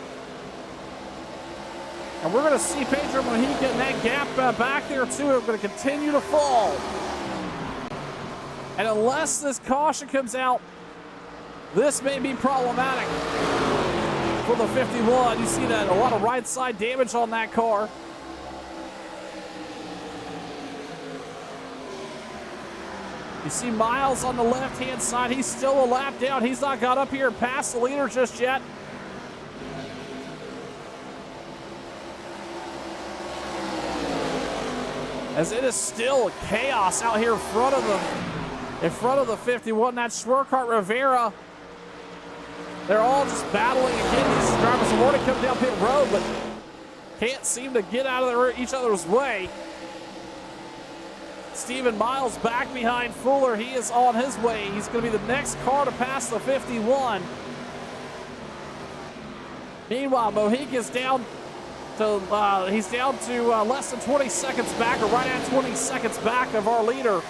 And we're going to see Pedro Mojica getting that gap back there too. We're going to continue to fall. And unless this caution comes out, this may be problematic for the 51. You see that a lot of right side damage on that car. You see Miles on the left-hand side. He's still a lap down. He's not got up here and past the leader just yet. As it is still chaos out here in front of the 51. That's Schwerkart, Rivera. They're all just battling again. These drivers have already come down pit road, but can't seem to get out of each other's way. Stephen Miles back behind Fuller. He is on his way. He's going to be the next car to pass the 51. Meanwhile, Mojica's down to less than 20 seconds back, or right at 20 seconds back of our leader.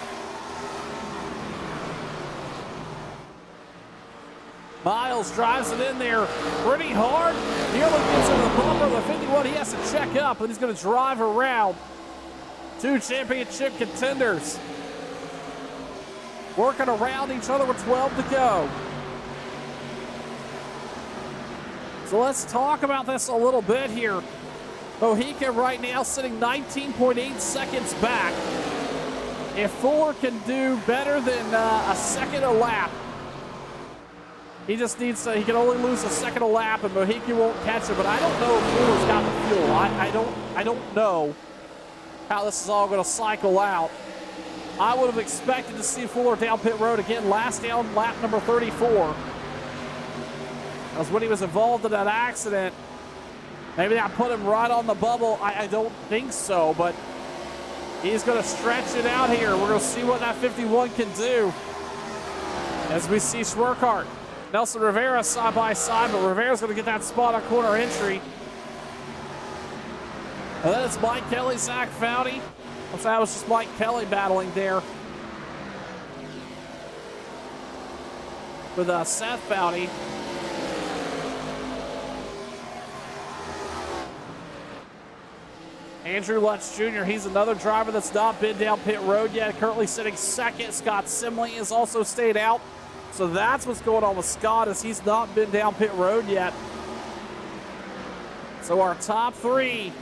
Miles drives it in there pretty hard. Nearly gets into the bumper of the 51. He has to check up, and he's going to drive around. Two championship contenders working around each other with 12 to go. So let's talk about this a little bit here. Mojica right now sitting 19.8 seconds back. If Fuller can do better than a second a lap, he just needs to, he can only lose a second a lap and Mojica won't catch it, but I don't know if Fuller's got the fuel. I don't know how this is all going to cycle out. I would have expected to see Fuller down pit road again, last down lap number 34. That was when he was involved in that accident. Maybe that put him right on the bubble. I don't think so, but he's going to stretch it out here. We're going to see what that 51 can do. As we see Schwerkart, Nelson Rivera side by side, but Rivera's going to get that spot on corner entry. And then it's Mike Kelly, Zach Foudy. That was just Mike Kelly battling there with Seth Foudy. Andrew Lutz Jr., he's another driver that's not been down pit road yet, currently sitting second. Scott Simley has also stayed out. So that's what's going on with Scott, as he's not been down pit road yet. So our top three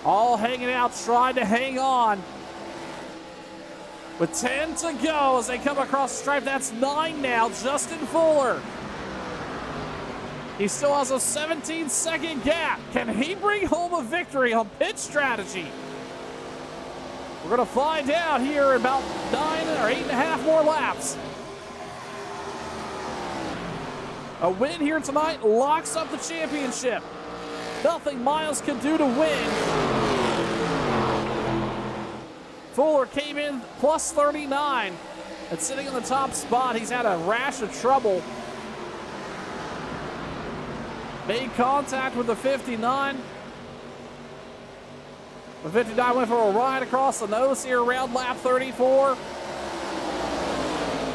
all hanging out, trying to hang on. With 10 to go as they come across the stripe. That's 9 now. Justin Fuller. He still has a 17-second gap. Can he bring home a victory on pit strategy? We're going to find out here in about 9 or 8.5 more laps. A win here tonight locks up the championship. Nothing Miles can do to win. Fuller came in plus 39 and sitting in the top spot. He's had a rash of trouble. Made contact with the 59. The 59 went for a ride across the nose here around lap 34.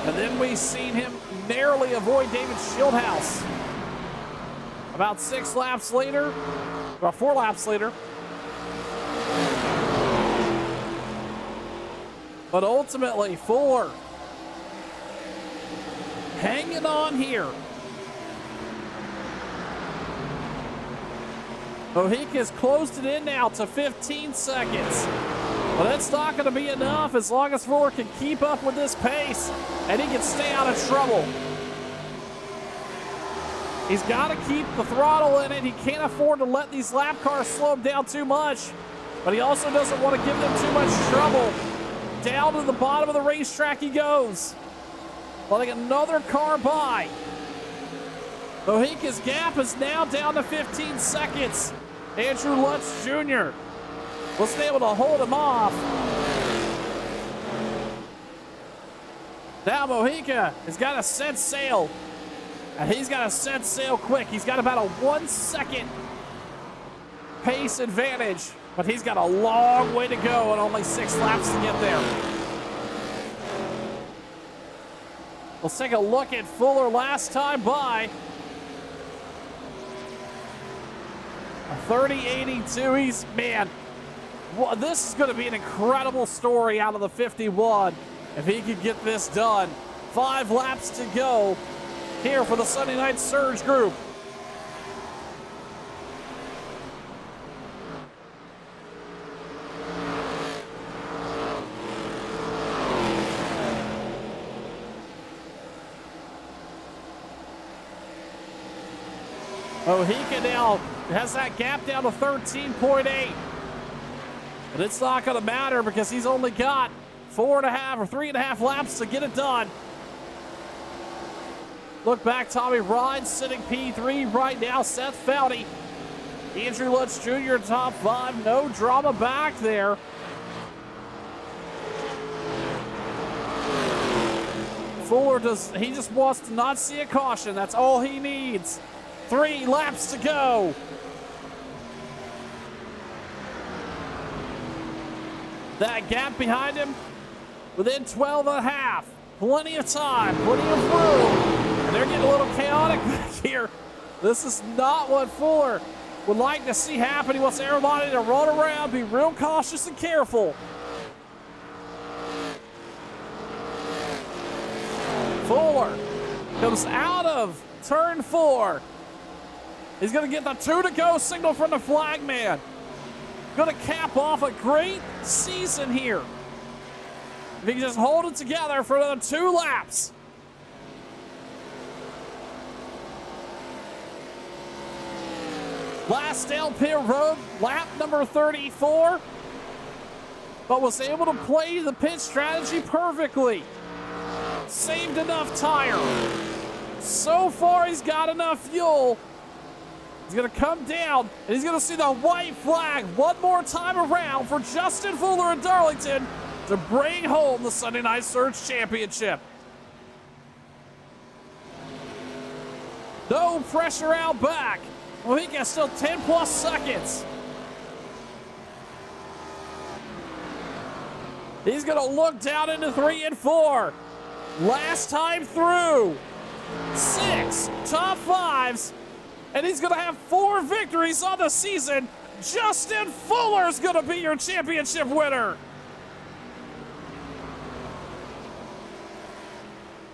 And then we seen him narrowly avoid David Shieldhouse. About 6 laps later, about 4 laps later, But ultimately, Fuller hanging on here. Mojica's closed it in now to 15 seconds. But it's not going to be enough as long as Fuller can keep up with this pace and he can stay out of trouble. He's got to keep the throttle in it. He can't afford to let these lap cars slow him down too much. But he also doesn't want to give them too much trouble. Down to the bottom of the racetrack he goes. Letting another car by. Mojica's gap is now down to 15 seconds. Andrew Lutz Jr. wasn't able to hold him off. Now Mojica has got to set sail. And he's got to set sail quick. He's got about a 1 second pace advantage. But he's got a long way to go and only 6 laps to get there. Let's take a look at Fuller last time by. A 30.82. He's, man, well, this is going to be an incredible story out of the 51 if he could get this done. 5 laps to go here for the Sunday Night Surge group. Mojica now has that gap down to 13.8. But it's not going to matter because he's only got 4.5 or 3.5 laps to get it done. Look back, Tommy Ryan sitting P3 right now. Seth Foudy, Andrew Lutz Jr. top 5. No drama back there. Fuller he just wants to not see a caution. That's all he needs. 3 laps to go. That gap behind him within 12.5. Plenty of time, plenty of room. And they're getting a little chaotic back here. This is not what Fuller would like to see happen. He wants everybody to run around, be real cautious and careful. Fuller comes out of turn 4. He's going to get the 2 to go signal from the flagman. Going to cap off a great season here. If he can just hold it together for another 2 laps. Last down pit road, lap number 34. But was able to play the pit strategy perfectly. Saved enough tire. So far, he's got enough fuel. He's going to come down, and he's going to see the white flag one more time around for Justin Fuller in Darlington to bring home the Sunday Night Surge Championship. No pressure out back. Well, he got still 10 plus seconds. He's going to look down into 3 and 4. Last time through, 6 top 5s. And he's going to have 4 victories on the season. Justin Fuller's going to be your championship winner.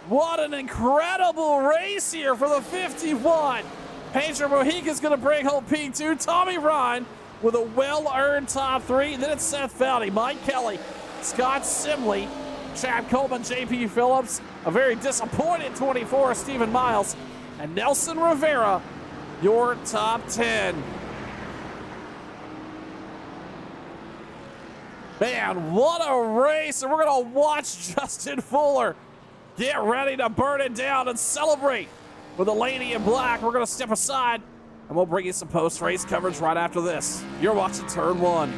What an incredible race here for the 51. Pedro Mojica's going to bring home P2. Tommy Ryan with a well-earned top 3. Then it's Seth Foudy, Mike Kelly, Scott Simley, Chad Coleman, JP Phillips, a very disappointed 24, Stephen Miles, and Nelson Rivera, your top 10. Man, what a race. And we're going to watch Justin Fuller get ready to burn it down and celebrate with the lady in black. We're going to step aside, and we'll bring you some post-race coverage right after this. You're watching Turn 1.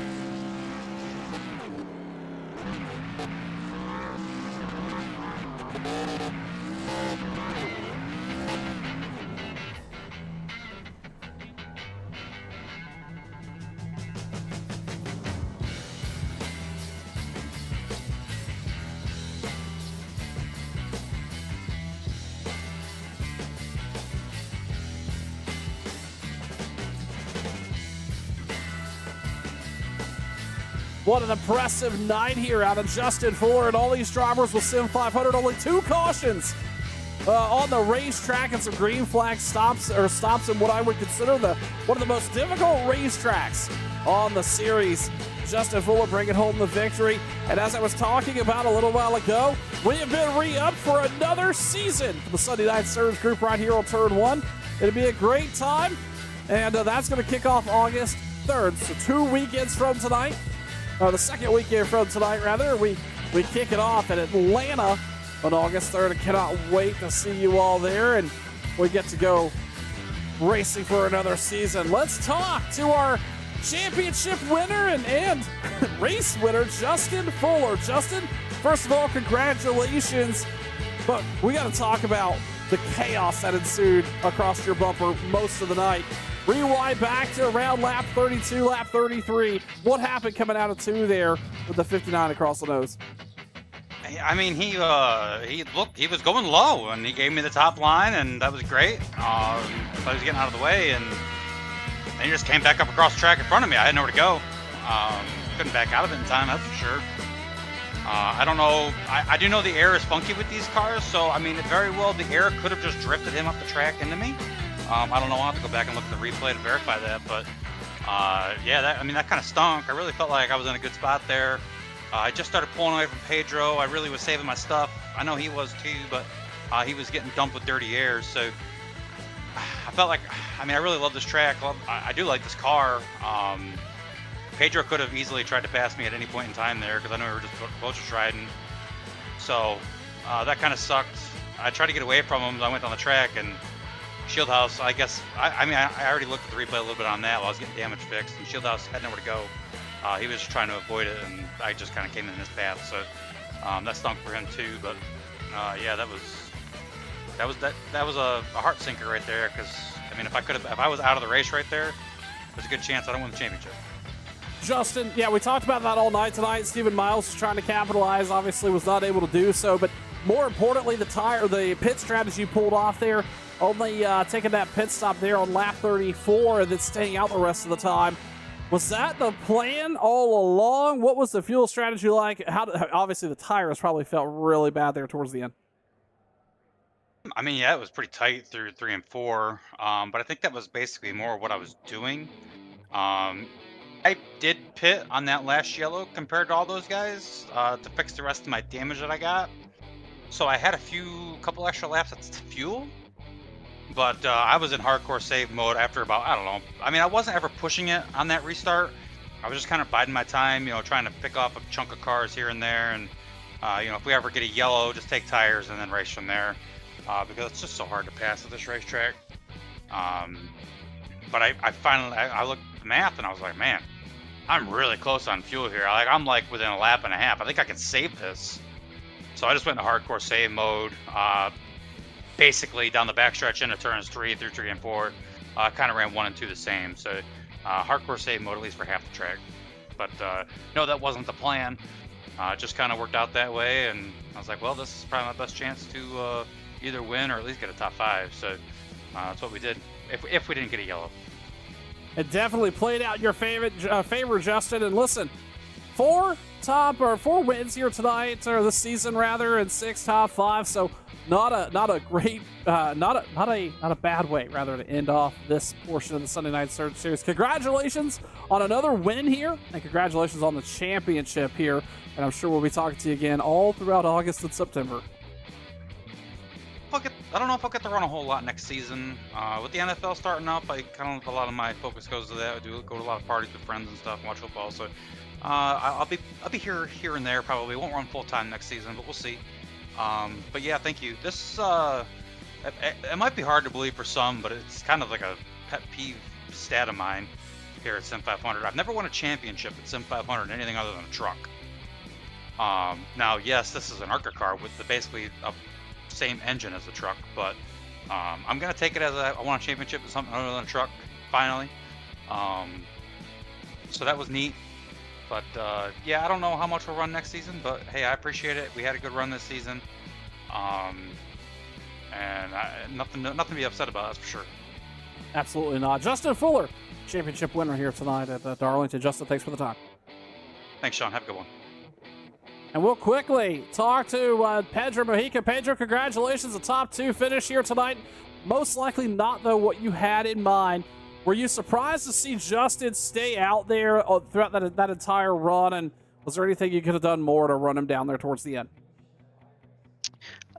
What an impressive night here out of Justin Fuller and all these drivers with Sim 500. Only 2 cautions on the racetrack and some green flag stops in what I would consider one of the most difficult racetracks on the series. Justin Fuller bringing home the victory. And as I was talking about a little while ago, we have been re-upped for another season for the Sunday Night Surge group right here on Turn 1. It'll be a great time, and that's going to kick off August 3rd. So 2 weekends from tonight, the second weekend from tonight, rather, we kick it off in Atlanta on August 3rd. I cannot wait to see you all there, and we get to go racing for another season. Let's talk to our championship winner and race winner, Justin Fuller. Justin, first of all, congratulations, but we got to talk about the chaos that ensued across your bumper most of the night. Rewind back to around lap 32, lap 33. What happened coming out of 2 there with the 59 across the nose? I mean, he was going low, and he gave me the top line, and that was great. I was getting out of the way, and he just came back up across the track in front of me. I had nowhere to go. Couldn't back out of it in time, that's for sure. I don't know. I do know the air is funky with these cars, so I mean, very well the air could have just drifted him up the track into me. I don't know. I'll have to go back and look at the replay to verify that, but yeah, that kind of stunk. I really felt like I was in a good spot there. I just started pulling away from Pedro. I really was saving my stuff. I know he was too, but he was getting dumped with dirty air, so I felt like, I mean, I really love this track. I do like this car. Pedro could have easily tried to pass me at any point in time there because I know we were both just riding. So that kind of sucked. I tried to get away from him. I went on the track, and Shieldhouse, I guess, I mean, I already looked at the replay a little bit on that while I was getting damage fixed, and Shieldhouse had nowhere to go. He was just trying to avoid it, and I just kind of came in his path. So that stunk for him too. But yeah, that was a heart sinker right there. Because I mean, if I was out of the race right there, there's a good chance I don't win the championship. Justin, yeah, we talked about that all night tonight. Stephen Miles was trying to capitalize, obviously was not able to do so. But more importantly, the pit strategy pulled off there, only taking that pit stop there on lap 34 and then staying out the rest of the time. Was that the plan all along? What was the fuel strategy like? Obviously, the tires probably felt really bad there towards the end. I mean, yeah, it was pretty tight through 3 and 4, but I think that was basically more what I was doing. I did pit on that last yellow compared to all those guys to fix the rest of my damage that I got. So I had a couple extra laps at fuel, but I was in hardcore save mode after about, I don't know. I mean, I wasn't ever pushing it on that restart. I was just kind of biding my time, trying to pick off a chunk of cars here and there. And, if we ever get a yellow, just take tires and then race from there. Because it's just so hard to pass at this racetrack. But I finally looked at the math and I was like, man, I'm really close on fuel here. I'm like within a lap and a half. I think I can save this. So I just went into hardcore save mode. Basically down the backstretch into turns 3 through 3 and 4. Kind of ran 1 and 2 the same. So hardcore save mode at least for half the track. But no, that wasn't the plan. It just kind of worked out that way. And I was like, well, this is probably my best chance to either win or at least get a top 5. So that's what we did if we didn't get a yellow. It definitely played out your favor, Justin. And listen, 4 wins here tonight, or this season rather, and 6 top 5. So not a great, not a bad way rather to end off this portion of the Sunday Night Surge Series. Congratulations on another win here, and congratulations on the championship here. And I'm sure we'll be talking to you again all throughout August and September. I don't know if I'll get to run a whole lot next season. With the NFL starting up, a lot of my focus goes to that. I do go to a lot of parties with friends and stuff and watch football. So I'll be here and there probably. Won't run full time next season, but we'll see. But yeah, thank you. This it might be hard to believe for some, but it's kind of like a pet peeve stat of mine here at Sim 500. I've never won a championship at Sim 500 in anything other than a truck. Now, yes, this is an ARCA car with basically a same engine as the truck, but I'm gonna take it as I won a championship with something other than a truck finally. So that was neat, but yeah, I don't know how much we'll run next season, but hey, I appreciate it. We had a good run this season, and nothing to be upset about, that's for sure. Absolutely not. Justin Fuller, championship winner here tonight at Darlington. Justin, thanks for the time. Thanks, Sean. Have a good one. And we'll quickly talk to Pedro Mojica. Pedro, congratulations, a top 2 finish here tonight. Most likely not, though, what you had in mind. Were you surprised to see Justin stay out there throughout that entire run? And was there anything you could have done more to run him down there towards the end?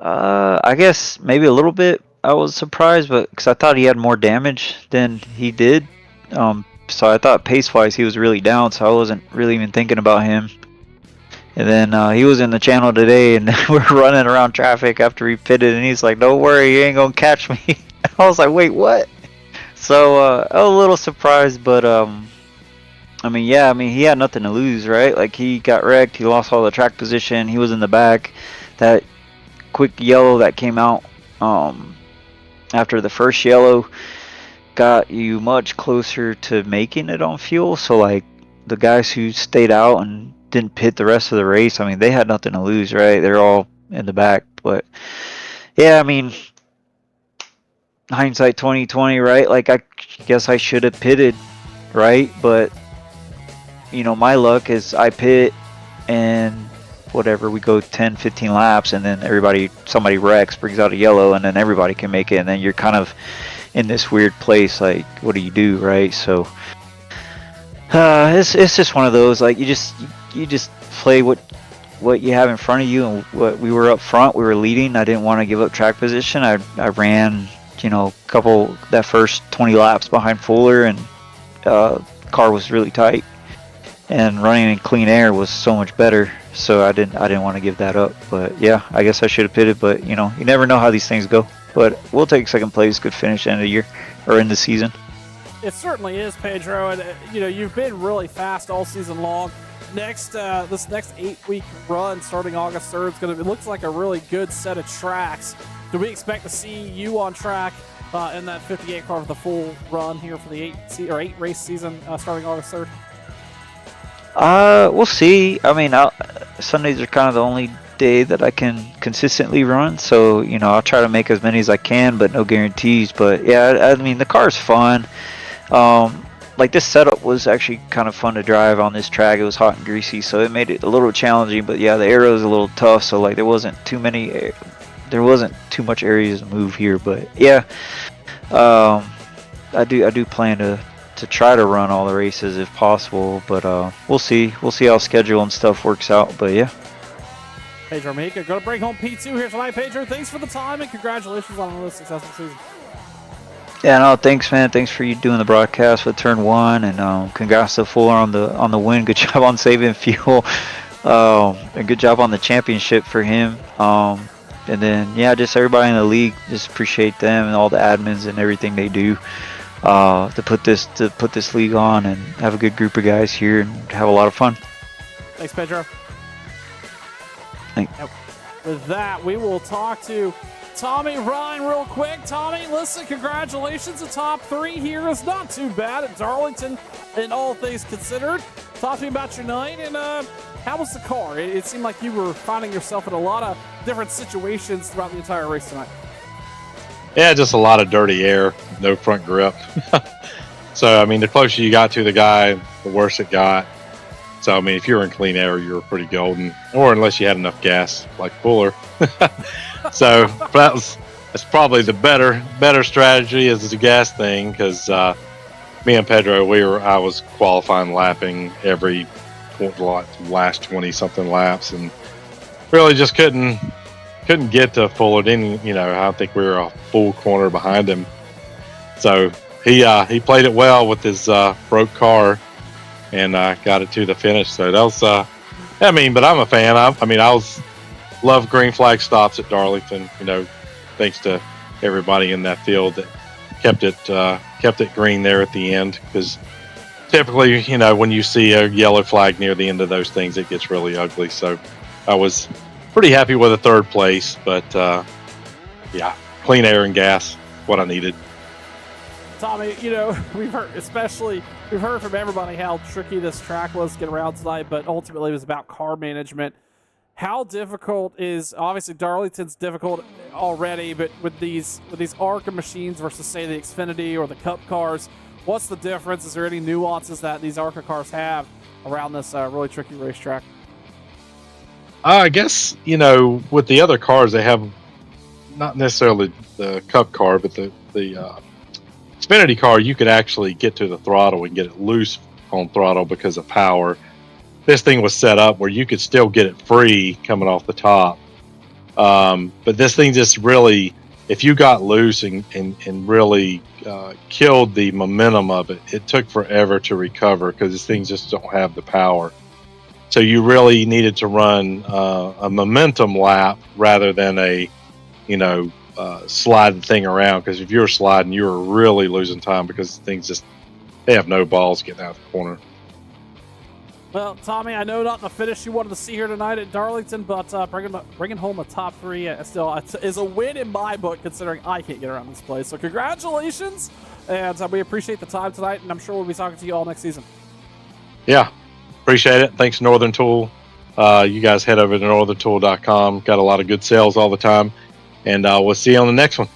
I guess maybe a little bit. I was surprised, but because I thought he had more damage than he did. So I thought pace-wise he was really down, so I wasn't really even thinking about him. And then he was in the channel today, and we're running around traffic after he pitted, and he's like, "Don't worry, you ain't gonna catch me." I was like, "Wait, what?" So I was a little surprised, but I mean, yeah, I mean, he had nothing to lose, right? Like, he got wrecked, he lost all the track position, he was in the back. That quick yellow that came out after the first yellow got you much closer to making it on fuel. So, like, the guys who stayed out and didn't pit the rest of the race, I mean, they had nothing to lose, right? They're all in the back. But, yeah, I mean, hindsight 2020, right? Like, I guess I should have pitted, right? But, you know, my luck is I pit and whatever, we go 10 15 laps, and then somebody wrecks, brings out a yellow, and then everybody can make it, and then you're kind of in this weird place, like, what do you do, right? So it's just one of those, like, you just play what you have in front of you. And what we were up front, we were leading. I didn't want to give up track position. I ran, you know, that first 20 laps behind Fuller, and car was really tight, and running in clean air was so much better. So I didn't want to give that up. But yeah, I guess I should have pitted. But you know, you never know how these things go. But we'll take second place. Good finish end of the year or in the season. It certainly is, Pedro, and you know, you've been really fast all season long. This next 8-week run starting August 3rd it looks like a really good set of tracks. Do we expect to see you on track in that 58 car for the full run here for the 8 race season starting August 3rd? We'll see. I mean, Sundays are kind of the only day that I can consistently run, so you know, I'll try to make as many as I can, but no guarantees. But yeah, I mean, the car's fun. Like, this setup was actually kind of fun to drive on this track. It was hot and greasy, so it made it a little challenging. But yeah, the aero is a little tough, so like there wasn't too much areas to move here. But yeah, I do plan to try to run all the races if possible. But we'll see how schedule and stuff works out. But yeah. Pedro Mojica going to bring home P2 here tonight. Pedro, thanks for the time and congratulations on another successful season. Yeah, no, thanks, man. Thanks for you doing the broadcast with Turn 1, and congrats to Fuller on the win. Good job on saving fuel, and good job on the championship for him. And then, yeah, just everybody in the league, just appreciate them and all the admins and everything they do to put this league on and have a good group of guys here and have a lot of fun. Thanks, Pedro. Thanks. With that, we will talk to Tommy Ryan real quick. Tommy, listen, congratulations. The top 3 here is not too bad at Darlington, in all things considered. Talk to me about your night, and how was the car? It seemed like you were finding yourself in a lot of different situations throughout the entire race tonight. Yeah, just a lot of dirty air, no front grip. So, I mean, the closer you got to the guy, the worse it got. So, I mean, if you were in clean air, you were pretty golden, or unless you had enough gas, like Fuller. So that's probably the better strategy is the gas thing, because me and Pedro, I was qualifying lapping every last 20 something laps, and really just couldn't get to Fuller. Didn't, you know, I think we were a full corner behind him. So he played it well with his broke car and got it to the finish. So that was I mean, but I'm a fan. I love green flag stops at Darlington, you know, thanks to everybody in that field that kept it green there at the end, because typically, you know, when you see a yellow flag near the end of those things, it gets really ugly. So I was pretty happy with a 3rd place, but yeah, clean air and gas, what I needed. Tommy, you know, we've heard from everybody how tricky this track was to get around tonight, but ultimately it was about car management. How difficult is, obviously Darlington's difficult already, but with these ARCA machines versus, say, the Xfinity or the Cup cars, what's the difference? Is there any nuances that these ARCA cars have around this really tricky racetrack? I guess, with the other cars, they have not necessarily the Cup car, but the Xfinity car, you could actually get to the throttle and get it loose on throttle because of power. This thing was set up where you could still get it free coming off the top. But this thing just really, if you got loose and really killed the momentum of it, it took forever to recover because these things just don't have the power. So you really needed to run a momentum lap rather than a, slide the thing around. Because if you were sliding, you were really losing time because things they have no balls getting out of the corner. Well, Tommy, I know not the finish you wanted to see here tonight at Darlington, but bringing home a top 3 still is a win in my book, considering I can't get around this place. So congratulations, and we appreciate the time tonight, and I'm sure we'll be talking to you all next season. Yeah, appreciate it. Thanks, Northern Tool. You guys head over to northerntool.com. Got a lot of good sales all the time, and we'll see you on the next one.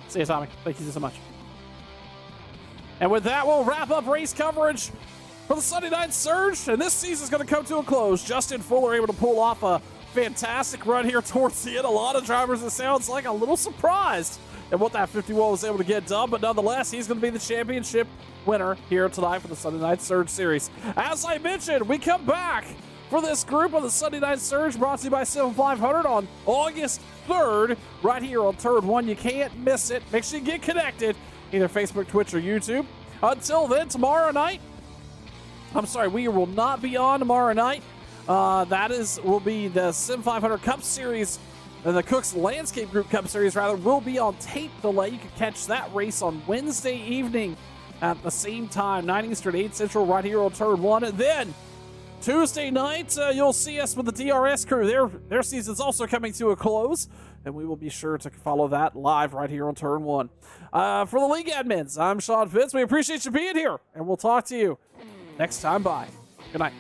See you, Tommy. Thank you so much. And with that, we'll wrap up race coverage for the Sunday Night Surge, and this season's going to come to a close. Justin Fuller able to pull off a fantastic run here towards the end. A lot of drivers, it sounds like, a little surprised at what that 51 was able to get done, but nonetheless, he's going to be the championship winner here tonight for the Sunday Night Surge Series. As I mentioned, we come back for this group of the Sunday Night Surge, brought to you by 7500 on August 3rd, right here on Turn 1. You can't miss it. Make sure you get connected, either Facebook, Twitch, or YouTube. Until then, we will not be on tomorrow night. Will be the Sim 500 Cup Series, and the Cooks Landscape Group Cup Series, rather, will be on tape delay. You can catch that race on Wednesday evening at the same time, 9 Eastern, 8 Central, right here on Turn 1. And then Tuesday night, you'll see us with the DRS crew. Their season's also coming to a close, and we will be sure to follow that live right here on Turn 1. For the league admins, I'm Sean Fitz. We appreciate you being here, and we'll talk to you next time. Bye. Good night.